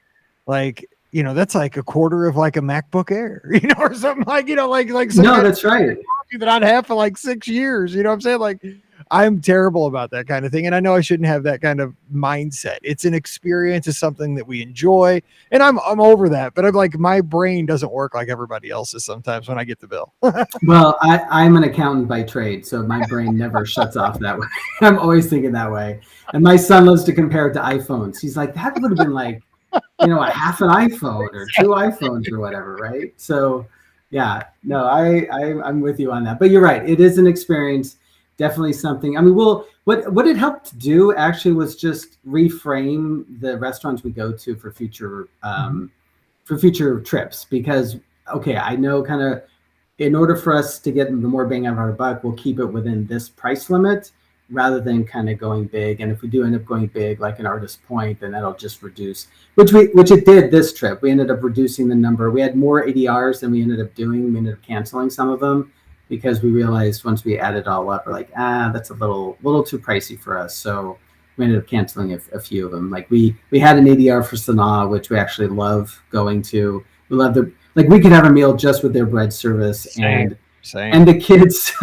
like, that's like a quarter of like a MacBook Air, or something like, like some no, that's right. That I'd have for like 6 years. You know what I'm saying? Like, I'm terrible about that kind of thing. And I know I shouldn't have that kind of mindset. It's an experience, it's something that we enjoy. And I'm over that. But I'm like, my brain doesn't work like everybody else's sometimes when I get the bill. Well, I'm an accountant by trade, so my brain never shuts off that way. I'm always thinking that way. And my son loves to compare it to iPhones. He's like, that would have been like, a half an iPhone or 2 iPhones or whatever, right? So yeah, no, I'm with you on that. But you're right. It is an experience. Definitely something. I mean, what it helped to do actually was just reframe the restaurants we go to for future trips. Because I know kind of in order for us to get the more bang out of our buck, we'll keep it within this price limit rather than kind of going big. And if we do end up going big, like an Artist Point, then that'll just reduce. Which it did this trip. We ended up reducing the number. We had more ADRs than we ended up doing. We ended up canceling some of them, because we realized once we add it all up, we're like, that's a little too pricey for us. So we ended up canceling a few of them. Like we had an ADR for Sanaa, which we actually love going to. We love we could have a meal just with their bread service. Same. And the kids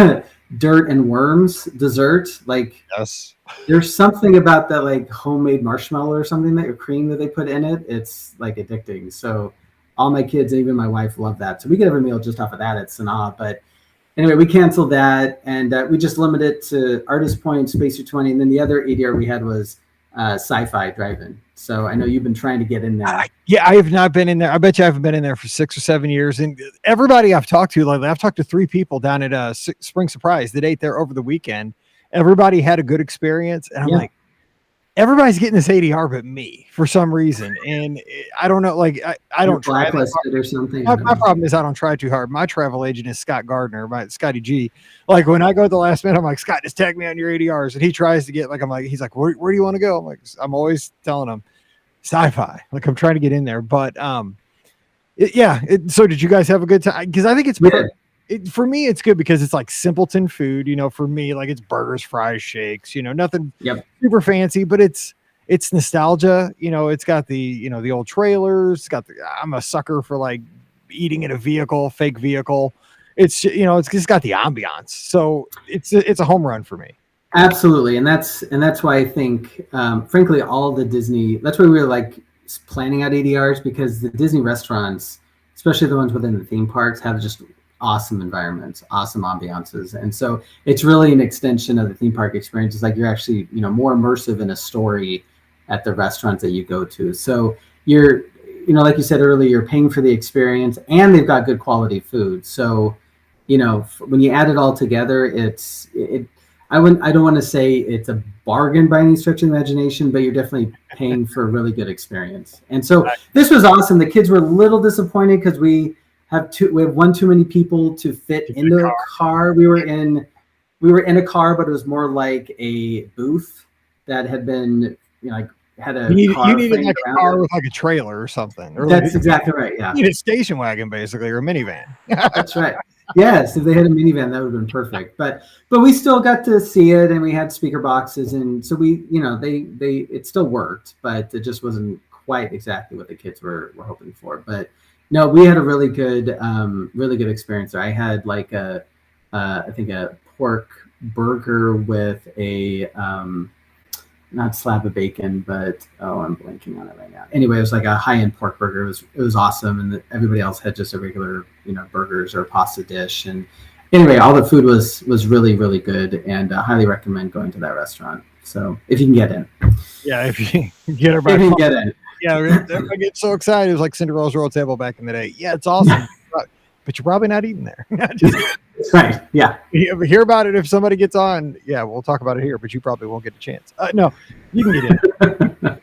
dirt and worms dessert. Like, yes, there's something about that like homemade marshmallow or something that cream that they put in it. It's like addicting. So all my kids and even my wife love that. So we could have a meal just off of that at Sanaa. But anyway, we canceled that, and we just limited it to Artist Point, Space 220, and then the other ADR we had was Sci-Fi Drive-In. So I know you've been trying to get in there. I have not been in there. I bet you I haven't been in there for 6 or 7 years. And everybody I've talked to lately, I've talked to 3 people down at Spring Surprise that ate there over the weekend. Everybody had a good experience, and I'm like, everybody's getting this ADR but me for some reason. And I don't know, like I don't try blacklisted or something. My problem is I don't try too hard. My travel agent is Scott Gardner, Scotty G. Like when I go at the last minute, I'm like, Scott, just tag me on your ADRs. And he tries to get he's like, where do you want to go? I'm like, I'm always telling him Sci-Fi. Like I'm trying to get in there. But So did you guys have a good time? Because I think it's We did. for me, it's good because it's like simpleton food. For me, like it's burgers, fries, shakes. Nothing Yep. super fancy, but it's nostalgia. It's got the old trailers. I'm a sucker for like eating in a vehicle, fake vehicle. It's it's just got the ambiance. So it's a home run for me. Absolutely, and that's why I think, frankly, all the Disney. That's why we were like planning out ADRs, because the Disney restaurants, especially the ones within the theme parks, have just awesome environments, awesome ambiances, and so it's really an extension of the theme park experience. It's like you're actually more immersive in a story at the restaurants that you go to. So you're like you said earlier, you're paying for the experience, and they've got good quality food. So when you add it all together, I don't want to say it's a bargain by any stretch of the imagination, but you're definitely paying for a really good experience. And so this was awesome. The kids were a little disappointed because we have one too many people to fit into a car. We were in a car, but it was more like a booth that had been like had a car. You needed like a car with like a trailer or something. Or that's exactly right. Yeah, you need a station wagon basically, or a minivan. That's right. Yes, if they had a minivan, that would have been perfect. But we still got to see it, and we had speaker boxes, and so we, it still worked, but it just wasn't quite exactly what the kids were hoping for. But no, we had a really good experience there. I had like I think a pork burger with a not slab of bacon, but I'm blanking on it right now. Anyway, it was like a high-end pork burger. It was awesome, and everybody else had just a regular burgers or pasta dish. And anyway, all the food was really, really good, and I highly recommend going to that restaurant. So if you can get in, if you get her back, if you can get in, I get so excited. It was like Cinderella's Royal Table back in the day. Yeah, it's awesome. But you're probably not eating there. Right. Yeah. You hear about it if somebody gets on. Yeah, we'll talk about it here, but you probably won't get a chance. No, you can get in.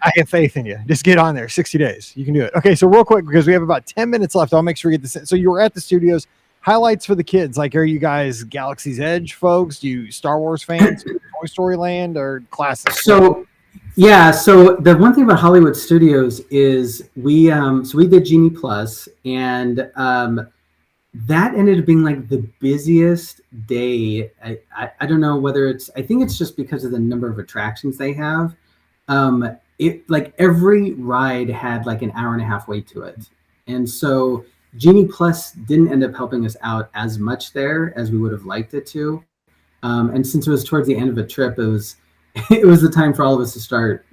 I have faith in you. Just get on there. 60 days. You can do it. Okay, so real quick, because we have about 10 minutes left, I'll make sure we get this. So you were at the studios. Highlights for the kids. Like, are you guys Galaxy's Edge folks? Do you Star Wars fans? Toy Story Land or classic? So the one thing about Hollywood Studios is we did Genie Plus, and that ended up being like the busiest day. I don't know whether I think it's just because of the number of attractions they have. It like every ride had like an hour and a half wait to it. And so Genie Plus didn't end up helping us out as much there as we would have liked it to. And since it was towards the end of a trip, it was the time for all of us to start,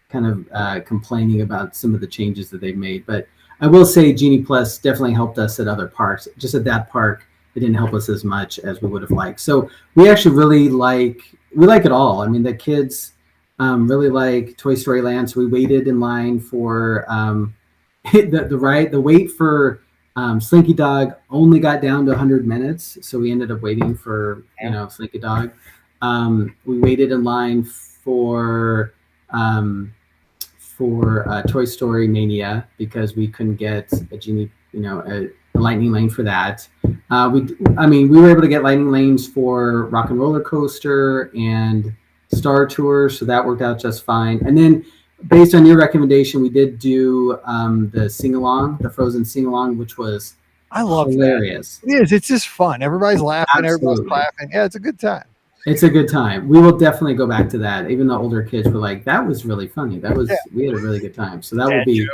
kind of complaining about some of the changes that they've made. But I will say Genie Plus definitely helped us at other parks. Just at that park, it didn't help us as much as we would have liked. So we actually really like it all. I mean, the kids really like Toy Story Land. So we waited in line for the wait for Slinky Dog only got down to 100 minutes. So we ended up waiting for, Slinky Dog. We waited in line for Toy Story Mania because we couldn't get a Genie, a lightning lane for that. We were able to get lightning lanes for Rock and Roller Coaster and Star Tour, so that worked out just fine. And then, based on your recommendation, we did do the sing-along, the Frozen sing-along, which was hilarious. That. It is. It's just fun. Everybody's laughing. Absolutely. Everybody's laughing. Yeah, it's a good time. It's a good time. We will definitely go back to that. Even the older kids were like, that was really funny. We had a really good time. So that will be,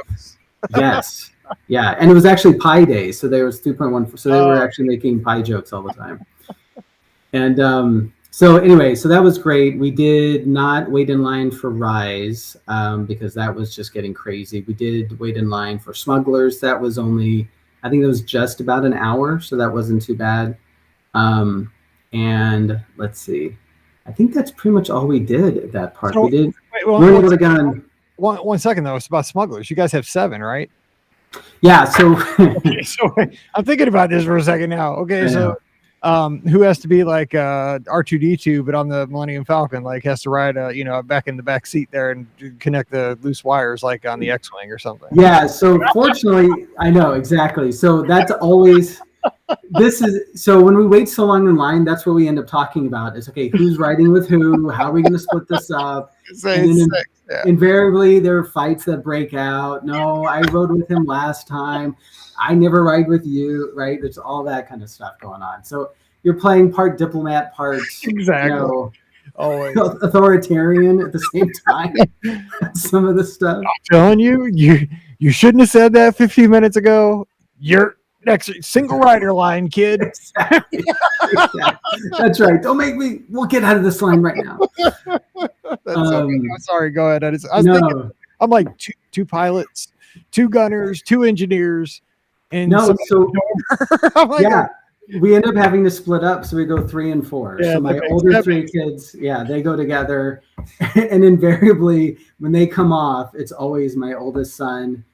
yes. Yeah. And it was actually Pie Day. So there was 3.1. So they were actually making pie jokes all the time. And so anyway, so that was great. We did not wait in line for Rise because that was just getting crazy. We did wait in line for Smugglers. That was I think it was just about an hour. So that wasn't too bad. And let's see, I think that's pretty much all we did at that park. So, we did. One second though. It's about Smugglers. You guys have 7, right? Yeah. So, so I'm thinking about this for a second now. Okay. So, who has to be like R2D2, but on the Millennium Falcon, like has to ride, back in the back seat there and connect the loose wires like on the X-Wing or something. Yeah. So fortunately, I know exactly. So that's always. So when we wait so long in line, that's what we end up talking about is, okay, who's riding with who? How are we going to split this up? invariably there are fights that break out. No, I rode with him last time. I never ride with you, right? There's all that kind of stuff going on. So you're playing part diplomat, part Exactly. Always. authoritarian at the same time. Some of the stuff. I'm telling you, you shouldn't have said that 15 minutes ago. You're next single rider line, kid. Exactly. That's right. Don't make me. We'll get out of this line right now. I'm sorry. Go ahead. I was thinking, I'm like two pilots, 2 gunners, 2 engineers, and we end up having to split up, so we go 3 and 4. Yeah, so my older 3 kids, they go together, and invariably when they come off, it's always my oldest son,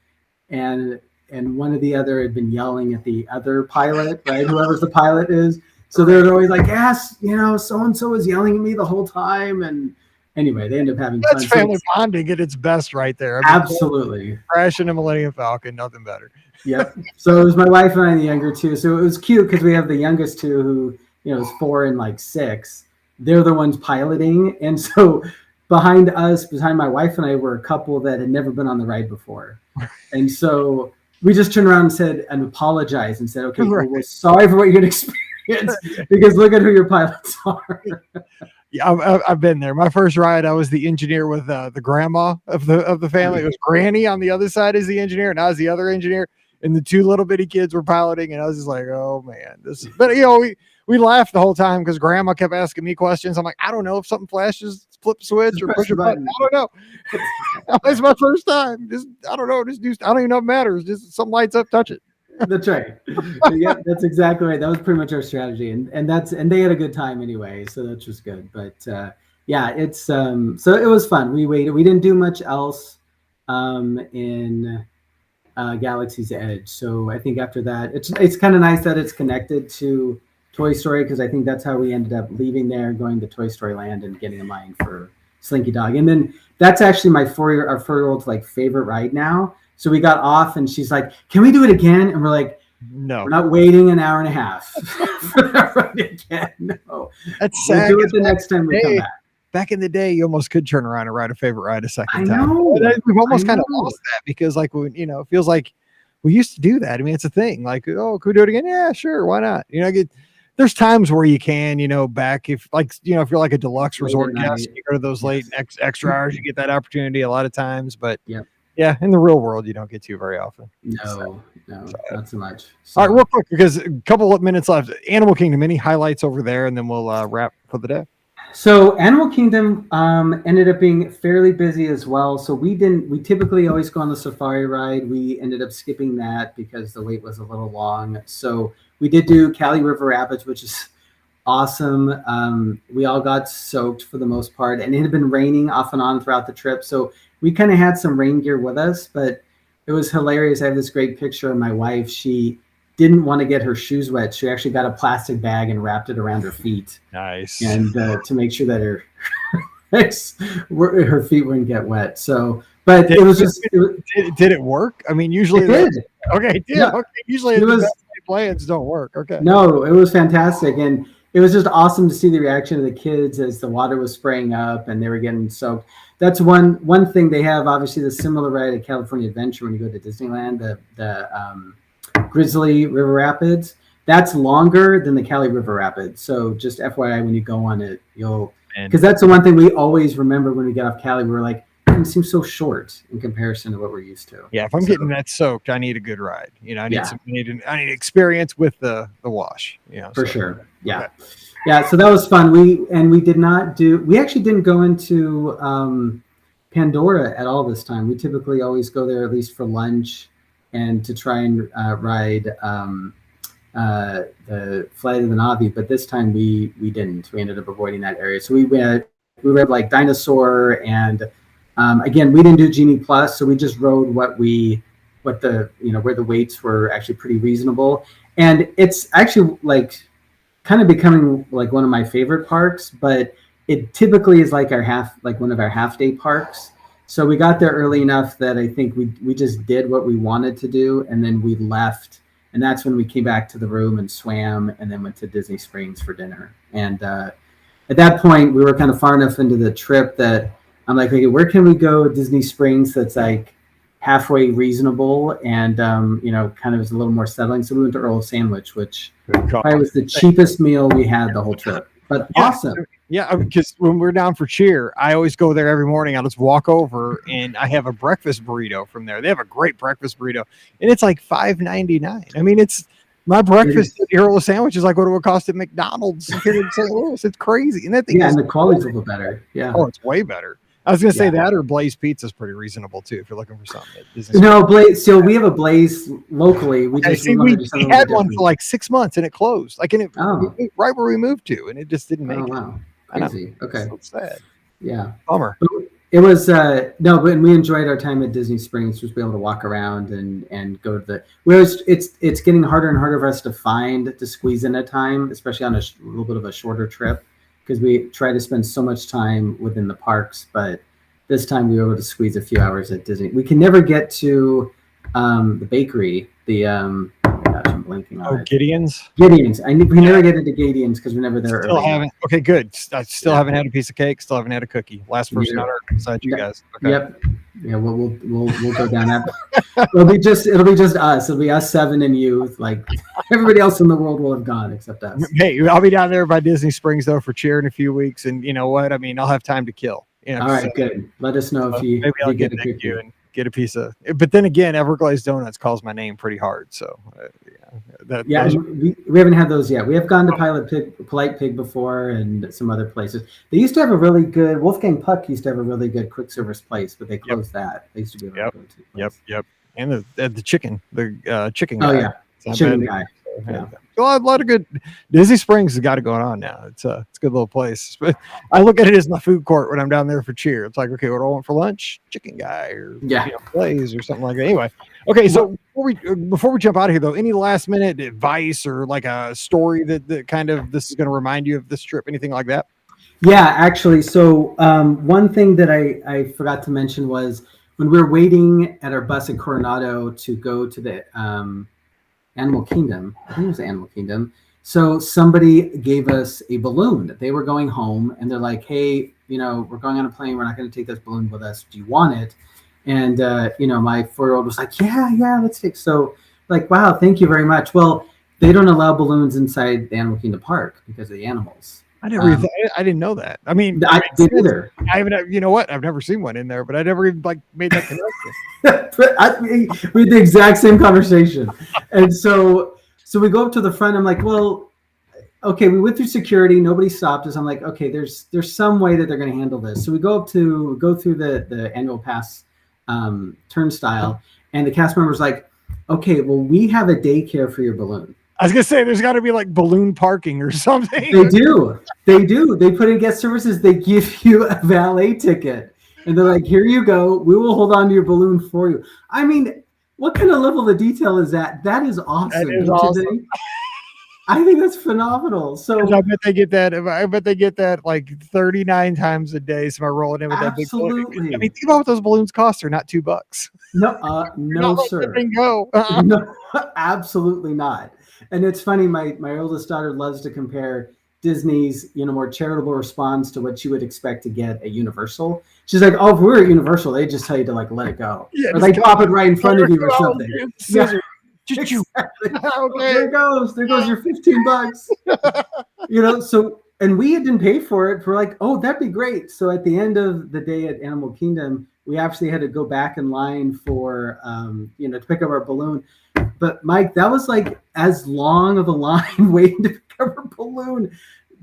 and one of the other had been yelling at the other pilot, right? Whoever's the pilot is. So they're always like, yes, so and so is yelling at me the whole time, and anyway, they end up having that's fun. family bonding at its best, right there. Absolutely, crashing a Millennium Falcon, nothing better. Yep. So it was my wife and I, the younger 2. So it was cute because we have the youngest 2 who, is 4 and like 6. They're the ones piloting. And so behind my wife and I were a couple that had never been on the ride before. And so we just turned around and apologized and said, okay, we're sorry for what you're going to experience because look at who your pilots are. Yeah, I've been there. My first ride, I was the engineer with the grandma of the family. It was Granny on the other side as the engineer, and I was the other engineer. And the 2 little bitty kids were piloting, and I was just like, "Oh man, this." But we laughed the whole time because Grandma kept asking me questions. I'm like, I don't know if something flashes, flip switch, or push a button. I don't know. It's my first time. I don't know. I don't even know if it matters. Just something lights up, touch it. That's right. Yeah, that's exactly right. That was pretty much our strategy, and they had a good time anyway, so that was good. But it's so it was fun. We waited. We didn't do much else in Galaxy's Edge. So I think after that, it's kind of nice that it's connected to Toy Story because I think that's how we ended up leaving there, going to Toy Story Land and getting in line for Slinky Dog, and then that's actually our 4-year-old's like favorite ride now. So we got off and she's like, can we do it again? And we're like, no, we're not waiting an hour and a half for that ride again. No. That's sad. We'll do it the next time we come back. Back in the day, you almost could turn around and ride a favorite ride a second time. Know. We've almost kind of lost that because like when, it feels like we used to do that. I mean, it's a thing like, oh, could we do it again? Yeah, sure. Why not? There's times where you can, back if if you're like a deluxe resort guest, you go to those late extra hours, you get that opportunity a lot of times, but yeah, in the real world, you don't get to very often. No, not so much. So. All right, real quick, because a couple of minutes left. Animal Kingdom, any highlights over there, and then we'll wrap for the day. So Animal Kingdom ended up being fairly busy as well. So we typically always go on the safari ride. We ended up skipping that because the wait was a little long. So we did do Cali River Rapids, which is awesome. We all got soaked for the most part, and it had been raining off and on throughout the trip. So we kind of had some rain gear with us, but it was hilarious. I have this great picture of my wife. She didn't want to get her shoes wet. She actually got a plastic bag and wrapped it around her feet. Nice. And to make sure that her feet wouldn't get wet. So, but it was just. Did it work? I mean, usually. It did. Okay. Yeah. Okay. Usually the plans don't work. Okay. No, it was fantastic. And it was just awesome to see the reaction of the kids as the water was spraying up and they were getting soaked. That's one thing they have. Obviously, the similar ride at California Adventure when you go to Disneyland, the Grizzly River Rapids. That's longer than the Cali River Rapids. So just FYI, when you go on it, because that's the one thing we always remember when we get off Cali. We're like, it seems so short in comparison to what we're used to. Yeah, if I'm getting that soaked, I need a good ride. I need experience with the wash. For sure. Yeah. Okay. Yeah, so that was fun. We actually didn't go into Pandora at all this time. We typically always go there at least for lunch and to try and ride the Flight of the Na'vi, but this time we didn't. We ended up avoiding that area. So we rode like Dinosaur, and again, we didn't do Genie Plus, so we just rode where the weights were actually pretty reasonable. And it's actually like kind of becoming like one of my favorite parks, but it typically is like one of our half-day parks. So we got there early enough that I think we just did what we wanted to do, and then we left. And that's when we came back to the room and swam, and then went to Disney Springs for dinner. And at that point, we were kind of far enough into the trip that I'm like, okay, where can we go? Disney Springs that's like halfway reasonable and kind of is a little more settling. So we went to Earl's Sandwich, which probably was the cheapest meal we had the whole trip. But awesome. Yeah, because when we're down for cheer, I always go there every morning. I'll just walk over and I have a breakfast burrito from there. They have a great breakfast burrito, and it's like $5.99. I mean, it's my breakfast at Earl's Sandwich is like what it would cost at McDonald's here in St. Louis. It's crazy, and that thing and the quality's a little better. Yeah. Oh, it's way better. I was going to say that, or Blaze Pizza is pretty reasonable too if you're looking for something. No, Blaze. So we have a Blaze locally. We had one for like 6 months and it closed. Like right where we moved to, and it just didn't make it. Wow, crazy. Okay, so sad. Yeah, bummer. It was no, but we enjoyed our time at Disney Springs. Just be able to walk around and go to the. Whereas it's getting harder and harder for us to squeeze in a time, especially on a little bit of a shorter trip, because we try to spend so much time within the parks. But this time we were able to squeeze a few hours at Disney. We can never get to the bakery. I'm blanking on it. Gideon's. We never get into Gideon's because we're never there. Still haven't. Okay, good. I still haven't had a piece of cake. Still haven't had a cookie. Last person on earth besides you guys. Okay. Yep. Yeah, we'll go down that. It'll be just us. It'll be us 7 and you. Like everybody else in the world will have gone except us. Hey, I'll be down there by Disney Springs though for cheer in a few weeks, and you know what? I mean, I'll have time to kill. All right, good. Let us know if you maybe I'll get a cookie and get a piece of. But then again, Everglazed Donuts calls my name pretty hard, so we haven't had those yet. We have gone to Polite Pig before and some other places. They used to have a really good Wolfgang Puck used to have a really good quick service place, but they closed that. They used to be able to go to. Yep. And the chicken chicken guy. Oh yeah, chicken guy. Yeah. A lot of good. Disney Springs has got it going on now. It's a good little place. But I look at it as my food court when I'm down there for cheer. It's like, okay, what do I want for lunch? Chicken guy or Blaze or something like that. Anyway, okay. So before we jump out of here, though, any last minute advice or like a story that kind of this is going to remind you of this trip? Anything like that? Yeah, actually. So one thing that I forgot to mention was when we were waiting at our bus at Coronado to go to the Animal Kingdom. I think it was the Animal Kingdom. So somebody gave us a balloon. They were going home and they're like, hey, we're going on a plane. We're not going to take this balloon with us. Do you want it? And, my 4-year-old was like, yeah, let's take. So like, wow, thank you very much. Well, they don't allow balloons inside the Animal Kingdom park because of the animals. I didn't know that. I mean, I didn't either. I haven't. You know what? I've never seen one in there, but I never even made that connection. We had the exact same conversation, and so we go up to the front. I'm like, well, okay. We went through security. Nobody stopped us. I'm like, okay, there's some way that they're going to handle this. So we go through the annual pass turnstile, and the cast member's like, okay, well, we have a daycare for your balloon. I was gonna say there's got to be like balloon parking or something. They do. They put in guest services. They give you a valet ticket, and they're like, "Here you go. We will hold on to your balloon for you." I mean, what kind of level of detail is that? That is awesome. That is awesome. I think that's phenomenal. So I bet they get that. I bet they get that like 39 times a day. Somebody rolling in with that big balloon. I mean, think about what those balloons cost. They're not $2. No, no, sir. Go. No, absolutely not. And it's funny, my oldest daughter loves to compare Disney's, more charitable response to what you would expect to get at Universal. She's like, oh, if we were at Universal, they just tell you to like let it go. Yeah, or they pop it right in front of you or something. Yeah. Exactly. Okay. There goes your $15. So and we didn't pay for it. We're like, oh, that'd be great. So at the end of the day at Animal Kingdom, we actually had to go back in line for to pick up our balloon. But Mike, that was like as long of a line waiting to pick up a balloon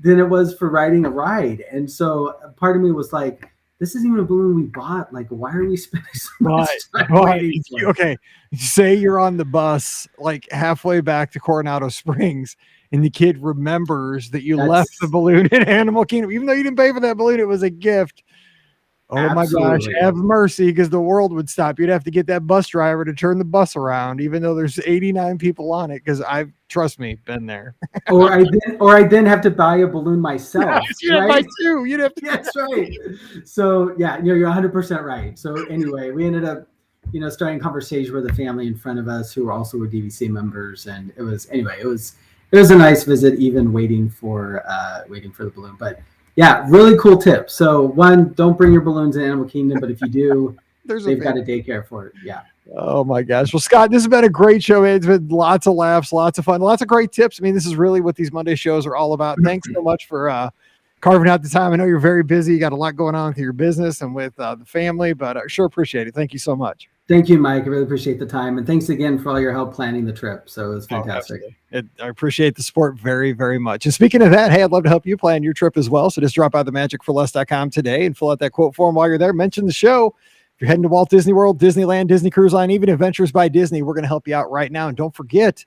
than it was for riding a ride. And so part of me was like, this isn't even a balloon we bought. Like, why are we spending so much time waiting? Okay, say you're on the bus like halfway back to Coronado Springs and the kid remembers that you left the balloon in Animal Kingdom. Even though you didn't pay for that balloon, it was a gift. Oh Absolutely. My gosh, have mercy, because the world would stop. You'd have to get that bus driver to turn the bus around, even though there's 89 people on it, because trust me, been there. or I then have to buy a balloon myself. You'd have to buy two. You'd have to. That's right. So yeah, you're 100% right. So anyway, we ended up, starting a conversation with a family in front of us who also were DVC members, and it was a nice visit, even waiting for the balloon. But Yeah, really cool tip. So one, don't bring your balloons in Animal Kingdom, but if you do, they've got a daycare for it. Yeah. Oh my gosh. Well, Scott, this has been a great show, man. It's been lots of laughs, lots of fun, lots of great tips. I mean, this is really what these Monday shows are all about. Thanks so much for carving out the time. I know you're very busy. You got a lot going on with your business and with the family, but I sure appreciate it. Thank you so much. Thank you, Mike. I really appreciate the time. And thanks again for all your help planning the trip. So it was fantastic. I appreciate the support very, very much. And speaking of that, hey, I'd love to help you plan your trip as well. So just drop out themagicforless.com today and fill out that quote form while you're there. Mention the show. If you're heading to Walt Disney World, Disneyland, Disney Cruise Line, even Adventures by Disney, we're going to help you out right now. And don't forget,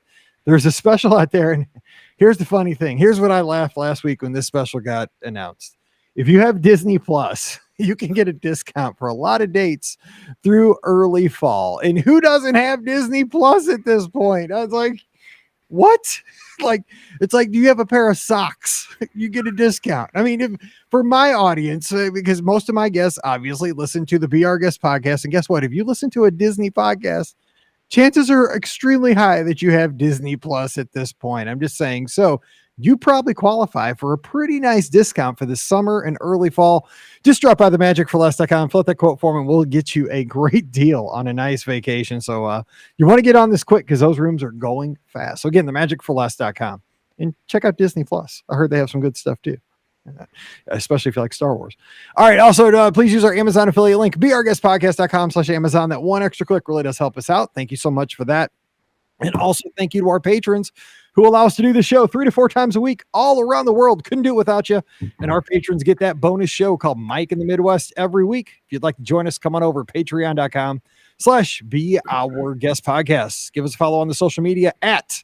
there's a special out there. And here's the funny thing. Here's what I laughed last week when this special got announced. If you have Disney Plus, you can get a discount for a lot of dates through early fall. And who doesn't have Disney Plus at this point? I was like, what? Like, it's like, do you have a pair of socks? You get a discount. I mean, for my audience, because most of my guests obviously listen to the Be Our Guest podcast. And guess what? If you listen to a Disney podcast, chances are extremely high that you have Disney Plus at this point. I'm just saying. So you probably qualify for a pretty nice discount for the summer and early fall. Just drop by themagicforless.com, fill out that quote form, and we'll get you a great deal on a nice vacation. So you want to get on this quick because those rooms are going fast. So again, themagicforless.com, and check out Disney Plus. I heard they have some good stuff too, especially if you like Star Wars. All right. Also, please use our Amazon affiliate link, beourguestpodcast.com/Amazon. That one extra click really does help us out. Thank you so much for that. And also thank you to our patrons who allow us to do the show 3 to 4 times a week all around the world. Couldn't do it without you. And our patrons get that bonus show called Mike in the Midwest every week. If you'd like to join us, come on over patreon.com/Be Our Guest Podcast. Give us a follow on the social media at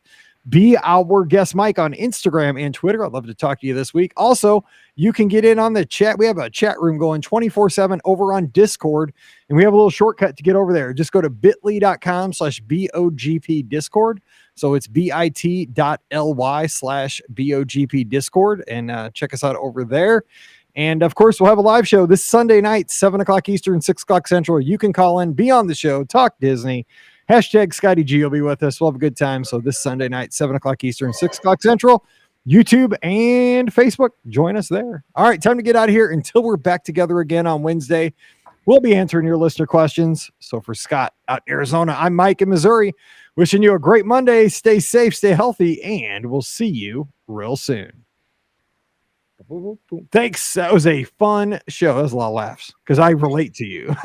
Be Our Guest Mike on Instagram and Twitter. I'd love to talk to you this week. Also, you can get in on the chat. We have a chat room going 24/7 over on Discord, and we have a little shortcut to get over there. Just go to bit.ly.com/BOGP Discord. So it's bit.ly/BOGP Discord, and check us out over there. And of course, we'll have a live show this Sunday night, 7 o'clock Eastern, 6 o'clock Central. You can call in, be on the show, talk Disney. Hashtag Scotty G will be with us. We'll have a good time. So this Sunday night, 7 o'clock Eastern, 6 o'clock Central, YouTube and Facebook. Join us there. All right, time to get out of here until we're back together again on Wednesday. We'll be answering your listener questions. So for Scott out in Arizona, I'm Mike in Missouri. Wishing you a great Monday. Stay safe, stay healthy, and we'll see you real soon. Thanks. That was a fun show. That was a lot of laughs because I relate to you.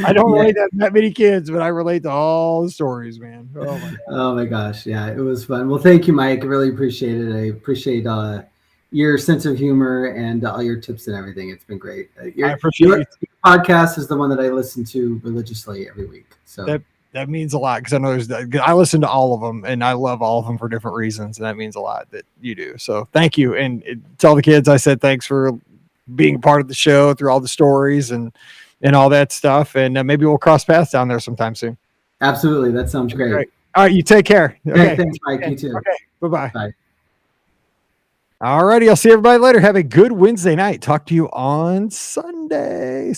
I don't relate to that many kids, but I relate to all the stories, man. Oh my gosh. Yeah, it was fun. Well, thank you, Mike. I really appreciate it. I appreciate your sense of humor and all your tips and everything. It's been great. Your podcast is the one that I listen to religiously every week. So that means a lot because I know I listen to all of them and I love all of them for different reasons. And that means a lot that you do. So thank you. And tell the kids I said thanks for being a part of the show through all the stories and all that stuff. And maybe we'll cross paths down there sometime soon. Absolutely. That sounds great. All right. You take care. Okay. Thanks, Mike. You too. Okay. Bye-bye. Bye. All righty. I'll see everybody later. Have a good Wednesday night. Talk to you on Sunday.